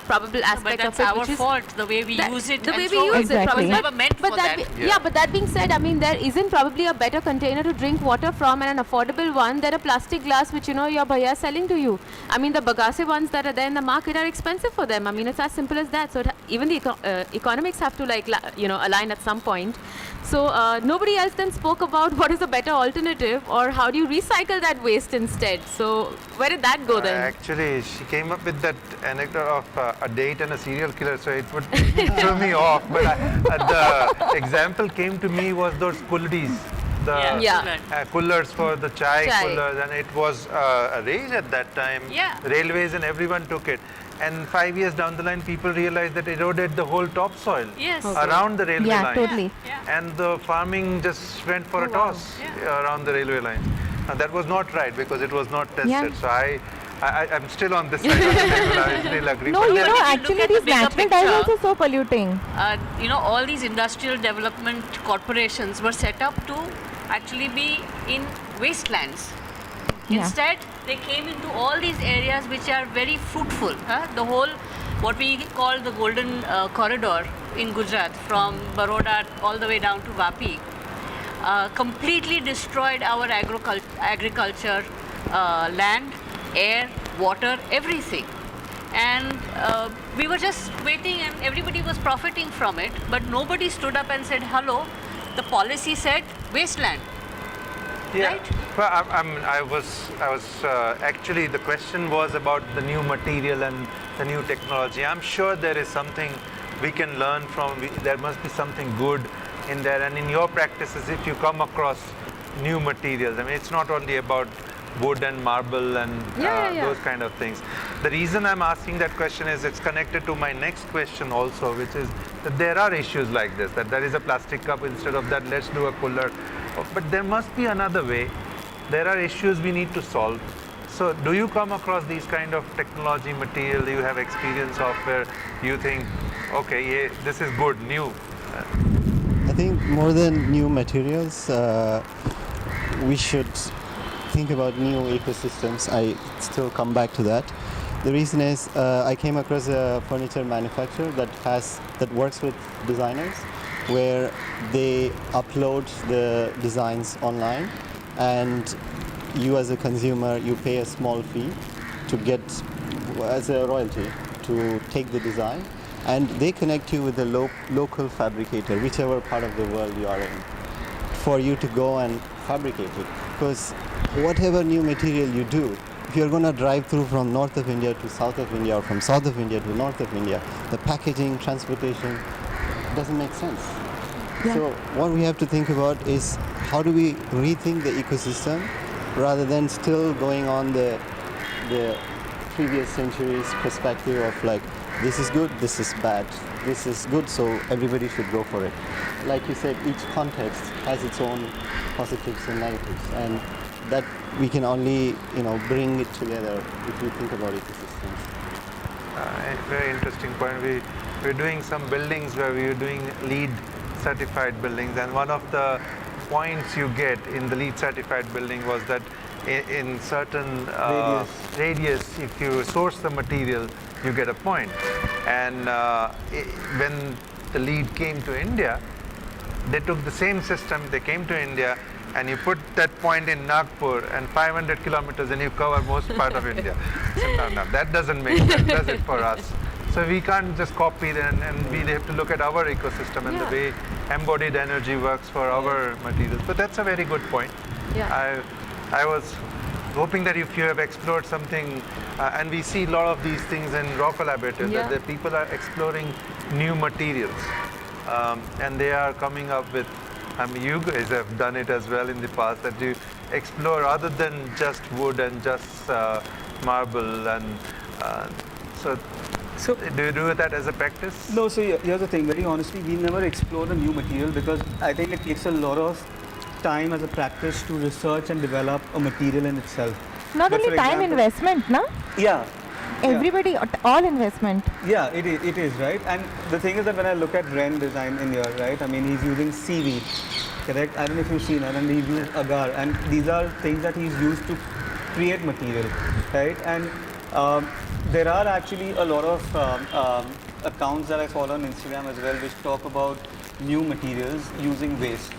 probable But aspect that's of it, our which is fault, the way we use it. the way and we throw use it. it. Exactly. Probably. It was never meant but for that that. yeah, but that being said, I mean there isn't probably a better container to drink water from and an affordable one than a plastic glass which your bhaiya is selling to you. I mean the bagasse ones that are there in the market are expensive for them. I mean it's as simple as that. So even the economics have to align at some point. So nobody else then spoke about what is a better alternative or how do you recycle that waste instead. So where did that go then? Actually, she came up with that anecdote of a date and a serial killer, so it would throw me off. But the example came to me was those kullis, the Yeah. coolers for the chai Chai. coolers, and it was a rage at that time. Yeah. Railways and everyone took it. And 5 years down the line, people realized that it eroded the whole topsoil Yes. around the railway Yeah, line. totally. Yeah. And the farming just went for a toss Yeah. around the railway line. Now, that was not right because it was not tested. Yeah. So I'm still on this side of the table. I still agree. No, But you then- know, look actually at the these bigger natural picture- dyes are so polluting. All these industrial development corporations were set up to actually be in wastelands. Yeah. Instead, they came into all these areas which are very fruitful. The whole, what we call the golden corridor in Gujarat, from Baroda all the way down to Vapi, completely destroyed our agriculture, land, air, water, everything. And we were just waiting and everybody was profiting from it, but nobody stood up and said, hello, the policy said wasteland. Yeah. Right? Well, I was actually the question was about the new material and the new technology. I'm sure there is something we can learn from. There must be something good in there. And in your practices, if you come across new materials, I mean, it's not only about wood and marble and those kind of things. The reason I'm asking that question is it's connected to my next question also, which is that there are issues like this, that there is a plastic cup, instead of that, let's do a cooler. But there must be another way. There are issues we need to solve. So do you come across these kind of technology material you have experience of where you think, okay, yeah, this is good, new? I think more than new materials, we should think about new ecosystems. I still come back to that. The reason is I came across a furniture manufacturer that works with designers, where they upload the designs online, and you as a consumer, you pay a small fee to get as a royalty to take the design, and they connect you with a local fabricator, whichever part of the world you are in, for you to go and fabricate it. Because whatever new material you do, if you're going to drive through from north of India to south of India, or from south of India to north of India, the packaging, transportation doesn't make sense. Yeah. So what we have to think about is how do we rethink the ecosystem rather than still going on the previous century's perspective of like, this is good, this is bad, this is good, so everybody should go for it. Like you said, each context has its own positives and negatives, and that we can only bring it together if we think about ecosystems. Very interesting point. We're doing some buildings where we're doing LEED certified buildings, and one of the points you get in the LEED certified building was that in certain radius, if you source the material, you get a point. And when the LEED came to India, they took the same system, they came to India, and you put that point in Nagpur and 500 kilometers and you cover most part of India. So no, that doesn't make sense, does it, for us? So we can't just copy it, and we have to look at our ecosystem and the way embodied energy works for our materials. But that's a very good point. Yeah. I was hoping that if you have explored something, and we see a lot of these things in raw collaborative, Yeah. that the people are exploring new materials, and they are coming up with. I mean, you guys have done it as well in the past, that you explore other than just wood and just marble, and so. So Do you do that as a practice? no, so here's the thing. Very honestly, we never explored a new material because I think it takes a lot of time as a practice to research and develop a material in itself. Not But only for time example- investment, na? Yeah. Everybody, all investment. Yeah, it is, right? And the thing is that when I look at Ren design in here, right? I mean, he's using seaweed, correct? I don't know if you've seen that, and he's used agar, and these are things that he's used to create material, right? And there are actually a lot of accounts that I follow on Instagram as well, which talk about new materials using waste.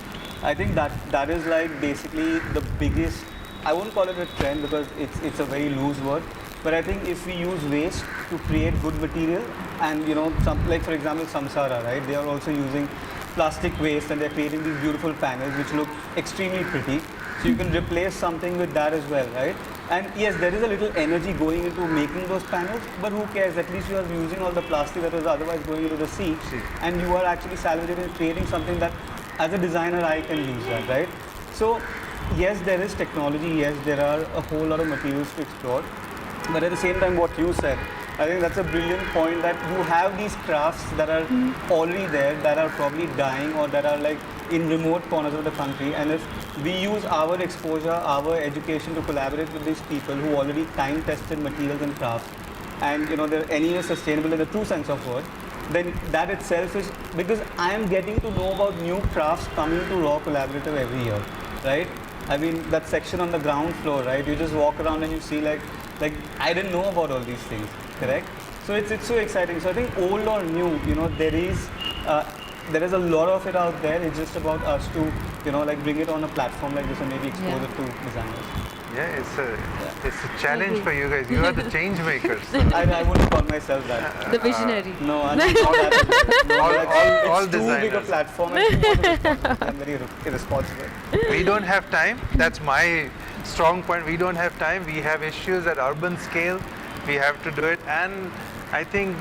I think that is like basically the biggest. I won't call it a trend because it's a very loose word. But I think if we use waste to create good material, and some, like for example Samsara, right? They are also using plastic waste and they're creating these beautiful panels which look extremely pretty. So you can replace something with that as well, right? And yes, there is a little energy going into making those panels, but who cares? At least you are using all the plastic that was otherwise going into the sea, and you are actually salvaging and creating something that, as a designer, I can use that, right? So yes, there is technology. Yes, there are a whole lot of materials to explore. But at the same time, what you said, I think that's a brilliant point, that you have these crafts that are already there, that are probably dying, or that are like in remote corners of the country. And if we use our exposure, our education to collaborate with these people who already time-tested materials and crafts, and they're anyway sustainable in the true sense of word, then that itself is, because I am getting to know about new crafts coming to Raw Collaborative every year, right? I mean, that section on the ground floor, right? You just walk around and you see like I didn't know about all these things, correct? So it's so exciting. So I think old or new, there is a lot of it out there. It's just about us to, like bring it on a platform like this and maybe expose it to designers. Yeah, it's a challenge for you guys. You are the change makers. I wouldn't call myself that. The visionary. No, I'm not that. No, all it's too big a designers. platform. And too much responsibility. I'm very irresponsible. We don't have time. That's my strong point. We don't have time. We have issues at urban scale. We have to do it. And I think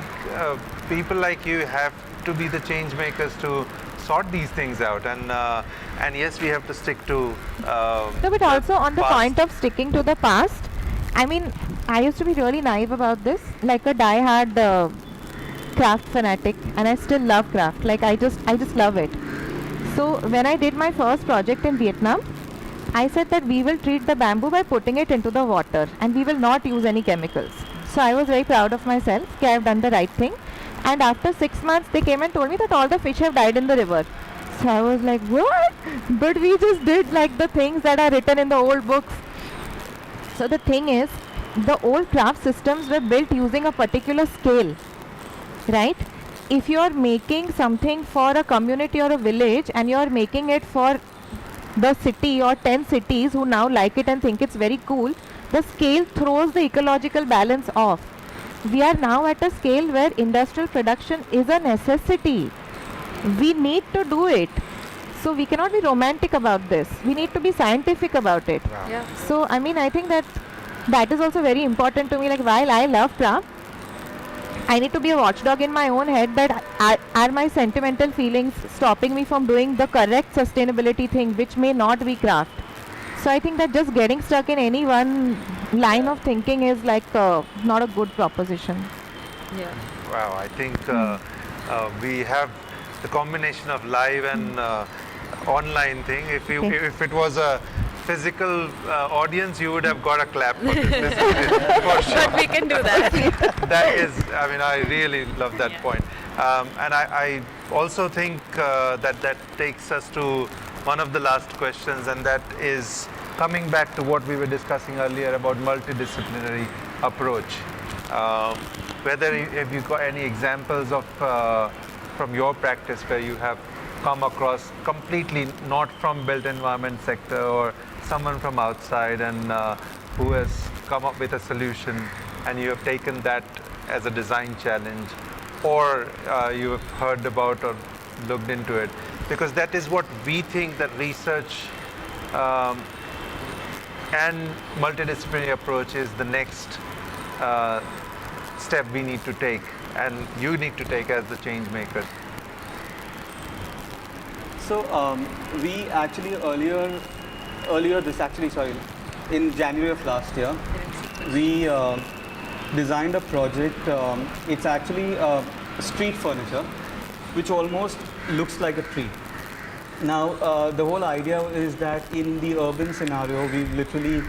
people like you have to be the change makers to sort these things out. And yes, we have to stick to. No, but also on the past. point of sticking to the past, I mean, I used to be really naive about this, like a die-hard craft fanatic, and I still love craft. Like I just love it. So when I did my first project in Vietnam, I said that we will treat the bamboo by putting it into the water, and we will not use any chemicals. So I was very proud of myself. Okay, I've done the right thing. And after 6 months, they came and told me that all the fish have died in the river. So I was like, what? But we just did like the things that are written in the old books. So the thing is, the old craft systems were built using a particular scale, right? If you are making something for a community or a village, and you are making it for the city or 10 cities who now like it and think it's very cool, the scale throws the ecological balance off. We are now at a scale where industrial production is a necessity. We need to do it. So we cannot be romantic about this. We need to be scientific about it. Yeah. So I mean, I think that is also very important to me. Like, while I love craft, I need to be a watchdog in my own head, that are my sentimental feelings stopping me from doing the correct sustainability thing, which may not be craft. So I think that just getting stuck in any one line of thinking is like not a good proposition. Yeah. Wow, I think we have the combination of live and online thing. If it was a physical audience, you would have got a clap for this. This is for sure. But we can do that. That is, I mean, I really love that point. And I also think that takes us to one of the last questions, and that is coming back to what we were discussing earlier about multidisciplinary approach. Whether if you got any examples of from your practice where you have come across completely not from built environment sector, or someone from outside, and who has come up with a solution, and you have taken that as a design challenge, or you have heard about or looked into it, because that is what we think that research and multidisciplinary approach is the next step we need to take, and you need to take as the change makers. So we actually in January of last year, we designed a project. It's actually street furniture, which almost looks like a tree. Now, the whole idea is that in the urban scenario, we literally,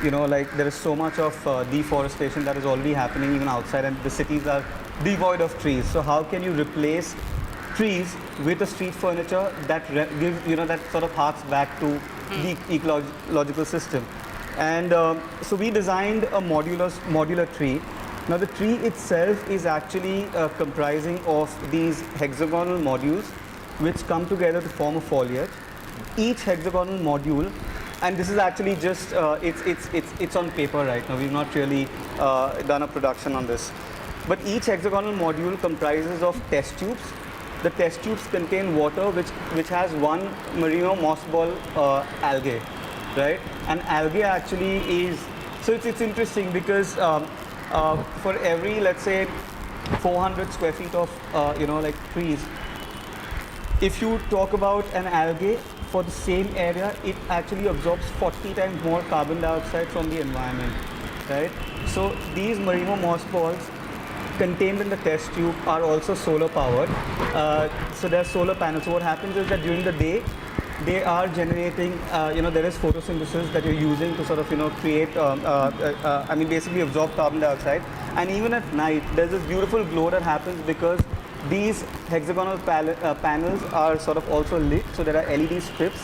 like there is so much of deforestation that is already happening even outside, and the cities are devoid of trees. So how can you replace trees with a street furniture that gives, that sort of harks back to the ecological system? And so we designed a modular tree. Now the tree itself is actually comprising of these hexagonal modules which come together to form a foliage. Each hexagonal module, and this is actually just, it's on paper right now, we've not really done a production on this. But each hexagonal module comprises of test tubes. The test tubes contain water which has one merino mossball algae, right? And algae actually is, so it's interesting because for every, let's say, 400 square feet of, like trees, if you talk about an algae for the same area, it actually absorbs 40 times more carbon dioxide from the environment, right? So these merino mossballs contained in the test tube are also solar powered. So they're solar panels. So what happens is that during the day, they are generating, there is photosynthesis that you're using to sort of, create, basically absorb carbon dioxide. And even at night, there's this beautiful glow that happens because these hexagonal panels are sort of also lit. So there are LED strips.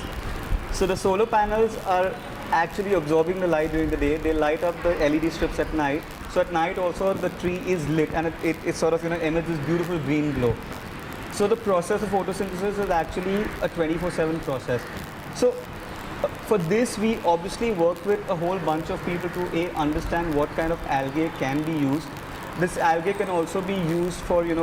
So the solar panels are actually absorbing the light during the day. They light up the LED strips at night. So at night also the tree is lit, and it sort of emits this beautiful green glow. So the process of photosynthesis is actually a 24/7 process. So for this we obviously work with a whole bunch of people to understand what kind of algae can be used. This algae can also be used for, you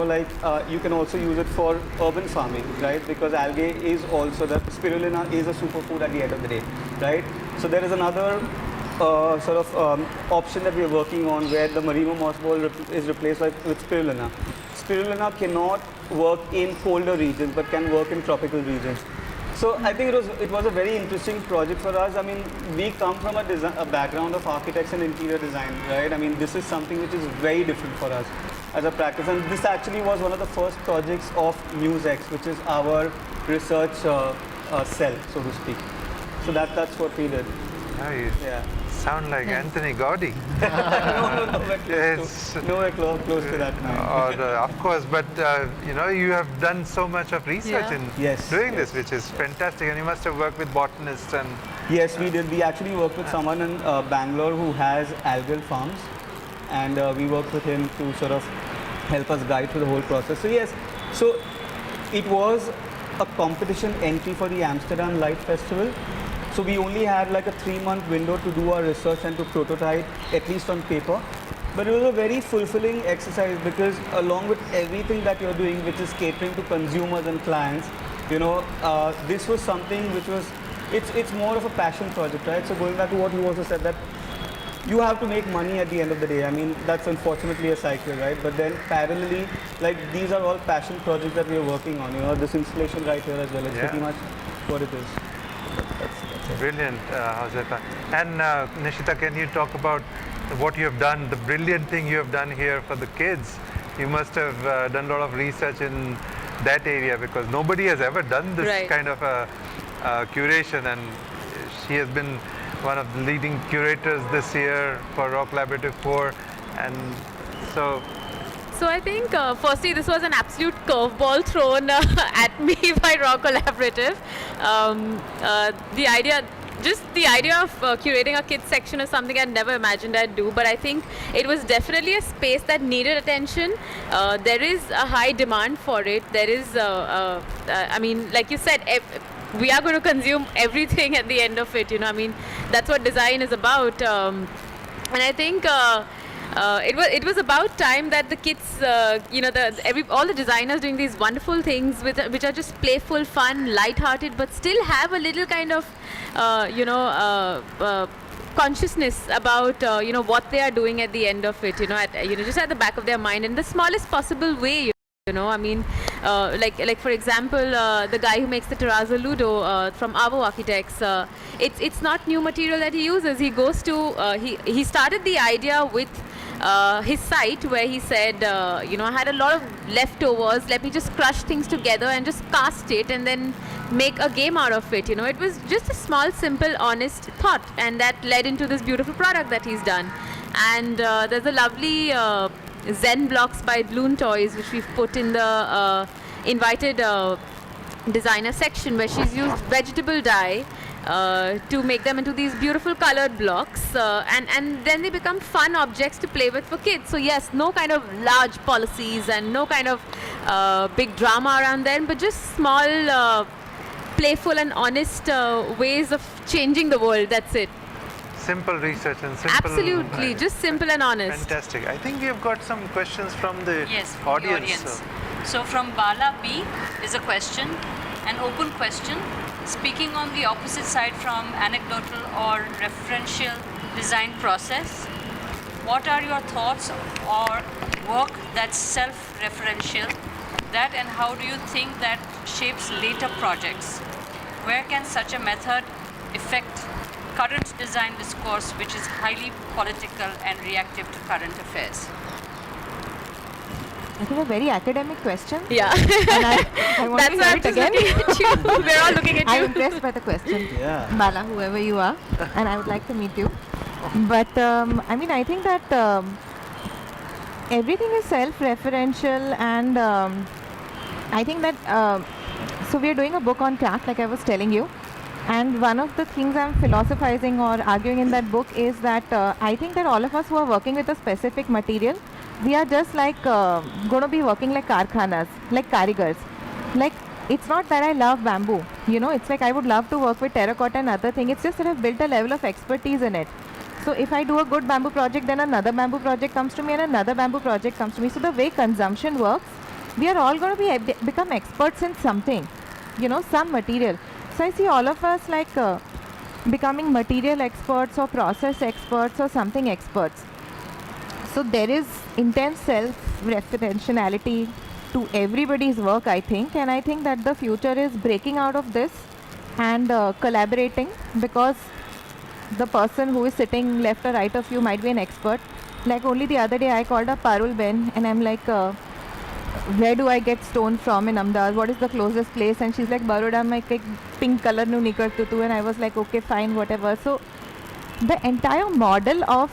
can also use it for urban farming, right? Because algae is also, the spirulina is a superfood at the end of the day, right? So there is another option that we are working on where the merino mossball is replaced with spirulina. Spirulina cannot work in colder regions but can work in tropical regions. So I think it was a very interesting project for us. I mean, we come from a background of architects and interior design, right? I mean, this is something which is very different for us as a practice. And this actually was one of the first projects of MuseX, which is our research cell, so to speak. So that's what we did. Nice. Yeah. Sound like Anthony Gaudi. Nowhere close to that now. Of course, but you have done so much of research in doing this, which is fantastic. And you must have worked with botanists and. Yes, we did. We actually worked with someone in Bangalore who has algal farms, and we worked with him to sort of help us guide through the whole process. So yes, so it was a competition entry for the Amsterdam Light Festival. So we only had like a 3-month window to do our research and to prototype, at least on paper. But it was a very fulfilling exercise because along with everything that you're doing, which is catering to consumers and clients, this was something which was, it's more of a passion project, right? So going back to what you also said, that you have to make money at the end of the day. I mean, that's unfortunately a cycle, right? But then parallelly, like these are all passion projects that we are working on. This installation right here as well, it's pretty much what it is. Brilliant, Josefa. And Nishita, can you talk about what you have done, the brilliant thing you have done here for the kids? You must have done a lot of research in that area because nobody has ever done this kind of curation, and she has been one of the leading curators this year for Raw Collaborative 4. And so I think, firstly, this was an absolute curveball thrown at me by Raw Collaborative. The idea of curating a kids section is something I'd never imagined I'd do, but I think it was definitely a space that needed attention. There is a high demand for it. There is, I mean, like you said, we are going to consume everything at the end of it. I mean, that's what design is about. And I think it was about time that the kids, all the designers doing these wonderful things which are just playful, fun, light-hearted, but still have a little kind of, consciousness about what they are doing at the end of it. Just at the back of their mind in the smallest possible way. I mean, like for example, the guy who makes the Terrazzo Ludo from Avo Architects, it's not new material that he uses. He goes to, he started the idea with his site where he said, I had a lot of leftovers, let me just crush things together and just cast it and then make a game out of it. It was just a small, simple, honest thought, and that led into this beautiful product that he's done. And there's a lovely Zen blocks by Bloom Toys, which we've put in the invited designer section, where she's used vegetable dye to make them into these beautiful colored blocks, and then they become fun objects to play with for kids. So yes, no kind of large policies and no kind of big drama around them, but just small, playful and honest ways of changing the world. That's it. Simple research and simple. Absolutely, just simple and honest. Fantastic. I think we have got some questions from the From audience. the audience. So from Bala B is a question, an open question. Speaking on the opposite side from anecdotal or referential design process, what are your thoughts or work that's self-referential? That, and how do you think that shapes later projects? Where can such a method affect current design discourse, which is highly political and reactive to current affairs? I think a very academic question. Yeah. And I want That's to why hear I'm it just again. looking at you. We're all looking at you. I'm impressed by the question. Yeah. Bala, whoever you are, and I would like to meet you. But I think that everything is self-referential, and I think that so we are doing a book on craft, like I was telling you. And one of the things I'm philosophizing or arguing in that book is that I think that all of us who are working with a specific material, we are just like going to be working like karkhanas, like karigars. Like, it's not that I love bamboo, it's like I would love to work with terracotta and other thing. It's just that I've built a level of expertise in it. So if I do a good bamboo project, then another bamboo project comes to me and another bamboo project comes to me. So the way consumption works, we are all going to become experts in something, some material. So I see all of us like becoming material experts or process experts or something experts. So there is intense self-referentiality to everybody's work, I think. And I think that the future is breaking out of this and collaborating, because the person who is sitting left or right of you might be an expert. Like only the other day I called up Parul Ben and I'm like, where do I get stone from in Ahmedabad? What is the closest place? And she's like, Baroda mein ek pink color nu nikar tu. And I was like, okay, fine, whatever. So the entire model of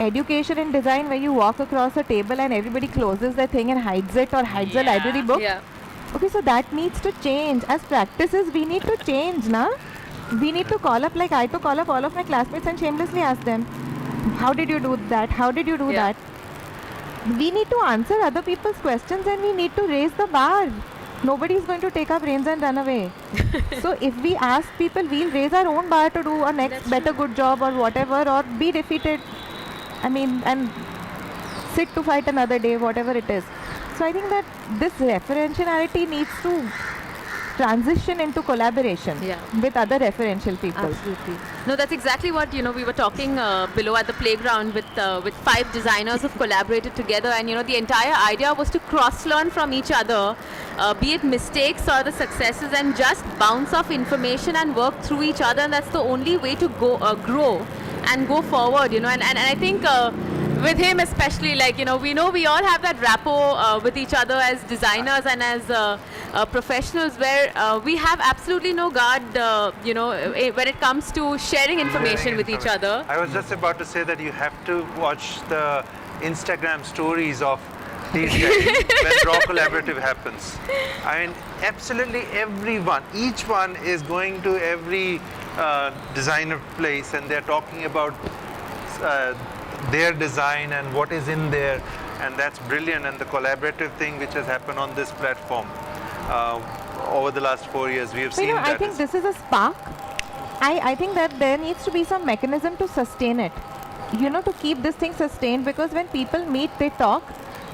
education and design, where you walk across a table and everybody closes their thing and hides it or hides a library book. Yeah. Okay, so that needs to change. As practices, we need to change, na? We need to call up, like I to call up all of my classmates and shamelessly ask them, how did you do that? How did you do that? We need to answer other people's questions and we need to raise the bar. Nobody is going to take our brains and run away. So if we ask people, we'll raise our own bar to do a next better good job or whatever, or be defeated. And sit to fight another day, whatever it is. So I think that this referentiality needs to transition into collaboration with other referential people. Absolutely. No, that's exactly what we were talking below at the playground with 5 designers who've collaborated together, and the entire idea was to cross-learn from each other, be it mistakes or the successes, and just bounce off information and work through each other, and that's the only way to go grow and go forward. And I think with him especially, we all have that rapport with each other as designers and as professionals, where we have absolutely no guard, when it comes to sharing information with each other. I was just about to say that you have to watch the Instagram stories of these guys when Raw Collaborative happens. I mean, absolutely everyone, each one is going to every designer place and they're talking about their design and what is in there, and that's brilliant. And the collaborative thing which has happened on this platform over the last 4 years, we have seen that. I think this is a spark. I think that there needs to be some mechanism to sustain it. to keep this thing sustained, because when people meet, they talk.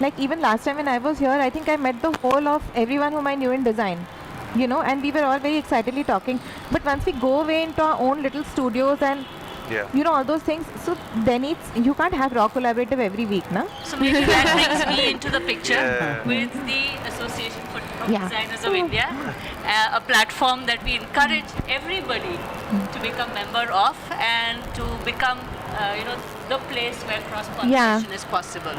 Like even last time when I was here, I think I met the whole of everyone whom I knew in design, and we were all very excitedly talking. But once we go away into our own little studios and all those things, so then you can't have raw collaborative every week, na? So maybe that brings me into the picture with the Association for Designers of India, a platform that we encourage everybody to become member of and to become, the place where cross-pollination is possible.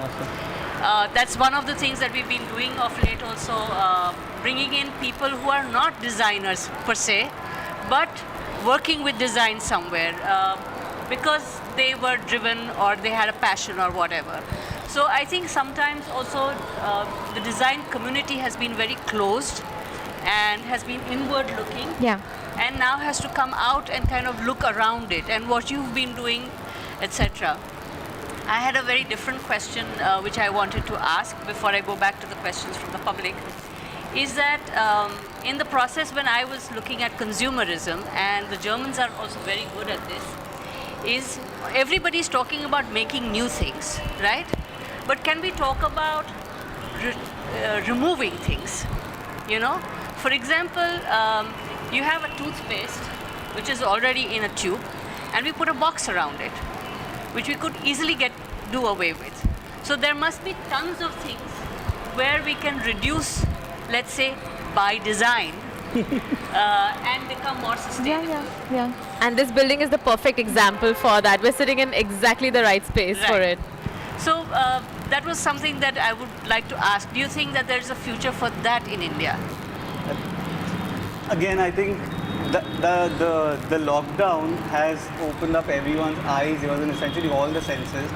That's one of the things that we've been doing of late also, bringing in people who are not designers per se, but working with design somewhere because they were driven or they had a passion or whatever. So I think sometimes also the design community has been very closed and has been inward looking, and now has to come out and kind of look around it and what you've been doing, etc. I had a very different question which I wanted to ask before I go back to the questions from the public, is that in the process when I was looking at consumerism, and the Germans are also very good at this, is everybody's talking about making new things, right? But can we talk about removing things, For example, you have a toothpaste which is already in a tube and we put a box around it, which we could easily do away with. So there must be tons of things where we can reduce, let's say, by design, and become more sustainable. Yeah. And this building is the perfect example for that. We're sitting in exactly the right space for it. So that was something that I would like to ask. Do you think that there is a future for that in India? Again, I think the lockdown has opened up everyone's eyes, and essentially all the senses,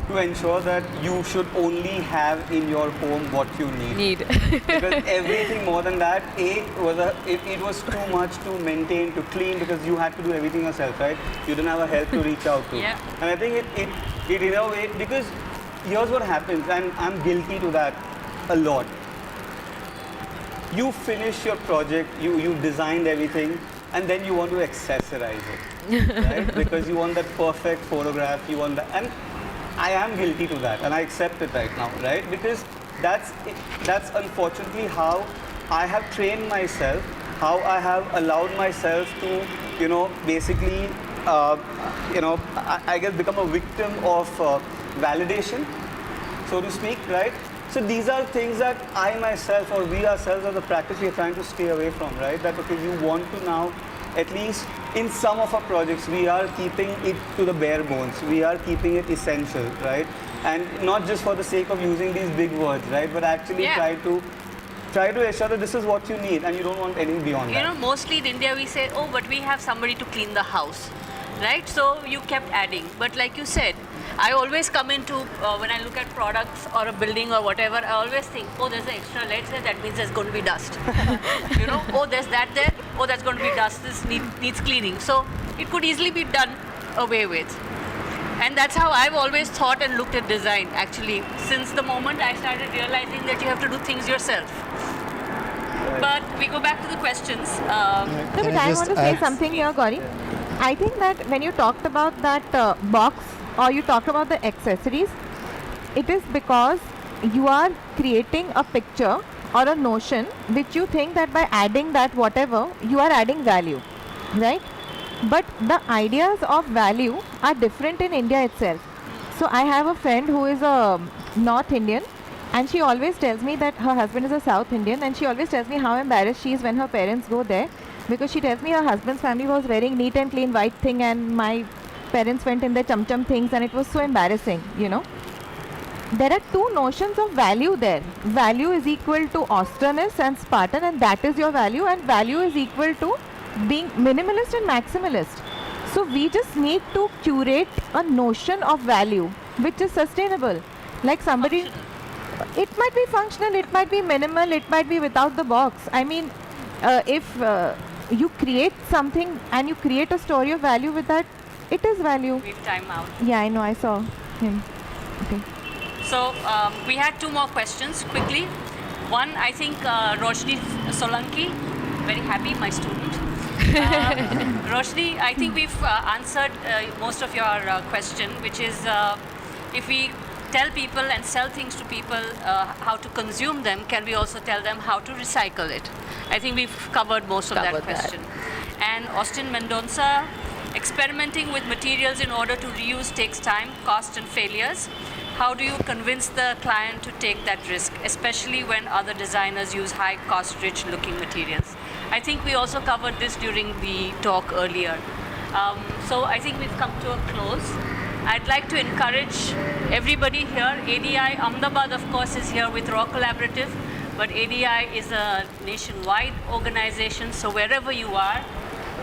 to ensure that you should only have in your home what you need. Because everything more than that, it was too much to maintain, to clean, because you had to do everything yourself, right? You didn't have a help to reach out to. And I think it in a way, because here's what happens, and I'm guilty to that a lot. You finish your project, you designed everything, and then you want to accessorize it, right? Because you want that perfect photograph, you want that, and I am guilty to that, and I accept it right now, right? Because that's unfortunately how I have trained myself, how I have allowed myself to, basically, I guess become a victim of validation, so to speak, right? So these are things that I myself, or we ourselves, as a practice, we are trying to stay away from, right? That, okay, you want to now, at least in some of our projects, we are keeping it to the bare bones. We are keeping it essential, right? And not just for the sake of using these big words, right? But actually try to ensure that this is what you need, and you don't want anything beyond that. Mostly in India we say, oh, but we have somebody to clean the house, right? So you kept adding. But like you said, I always come into, when I look at products or a building or whatever, I always think, oh, there's an extra lead there, that means there's going to be dust. Oh, there's that there, oh, that's going to be dust, this needs cleaning. So it could easily be done away with. And that's how I've always thought and looked at design, actually, since the moment I started realizing that you have to do things yourself. But we go back to the questions. But I want to say something here, Gauri. I think that when you talked about that box, or you talk about the accessories, it is because you are creating a picture or a notion which you think that by adding that whatever, you are adding value, right? But the ideas of value are different in India itself. So I have a friend who is a North Indian, and she always tells me that her husband is a South Indian, and she always tells me how embarrassed she is when her parents go there, because she tells me her husband's family was wearing neat and clean white thing, and my parents went in their chum-chum things, and it was so embarrassing, There are two notions of value there. Value is equal to austereness and Spartan, and that is your value, and value is equal to being minimalist and maximalist. So we just need to curate a notion of value which is sustainable. Like somebody, it might be functional, it might be minimal, it might be without the box. I mean, if you create something and you create a story of value with that, it is value. We've time out. Yeah, I know, I saw him. Okay. So we had two more questions quickly. One, I think Roshni Solanki, very happy, my student. Roshni, I think we've answered most of your question, which is if we tell people and sell things to people how to consume them, can we also tell them how to recycle it? I think we've covered most of that Covered that. question. And Austin Mendonça, experimenting with materials in order to reuse takes time, cost, and failures. How do you convince the client to take that risk, especially when other designers use high cost rich looking materials? I think we also covered this during the talk earlier. So I think we've come to a close. I'd like to encourage everybody here. ADI Ahmedabad, of course, is here with Raw Collaborative, but ADI is a nationwide organization, so wherever you are,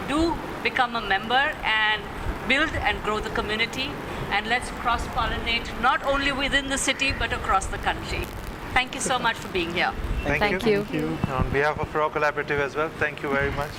do become a member and build and grow the community, and let's cross-pollinate not only within the city but across the country. Thank you so much for being here. Thank you. On behalf of Raw Collaborative as well, thank you very much.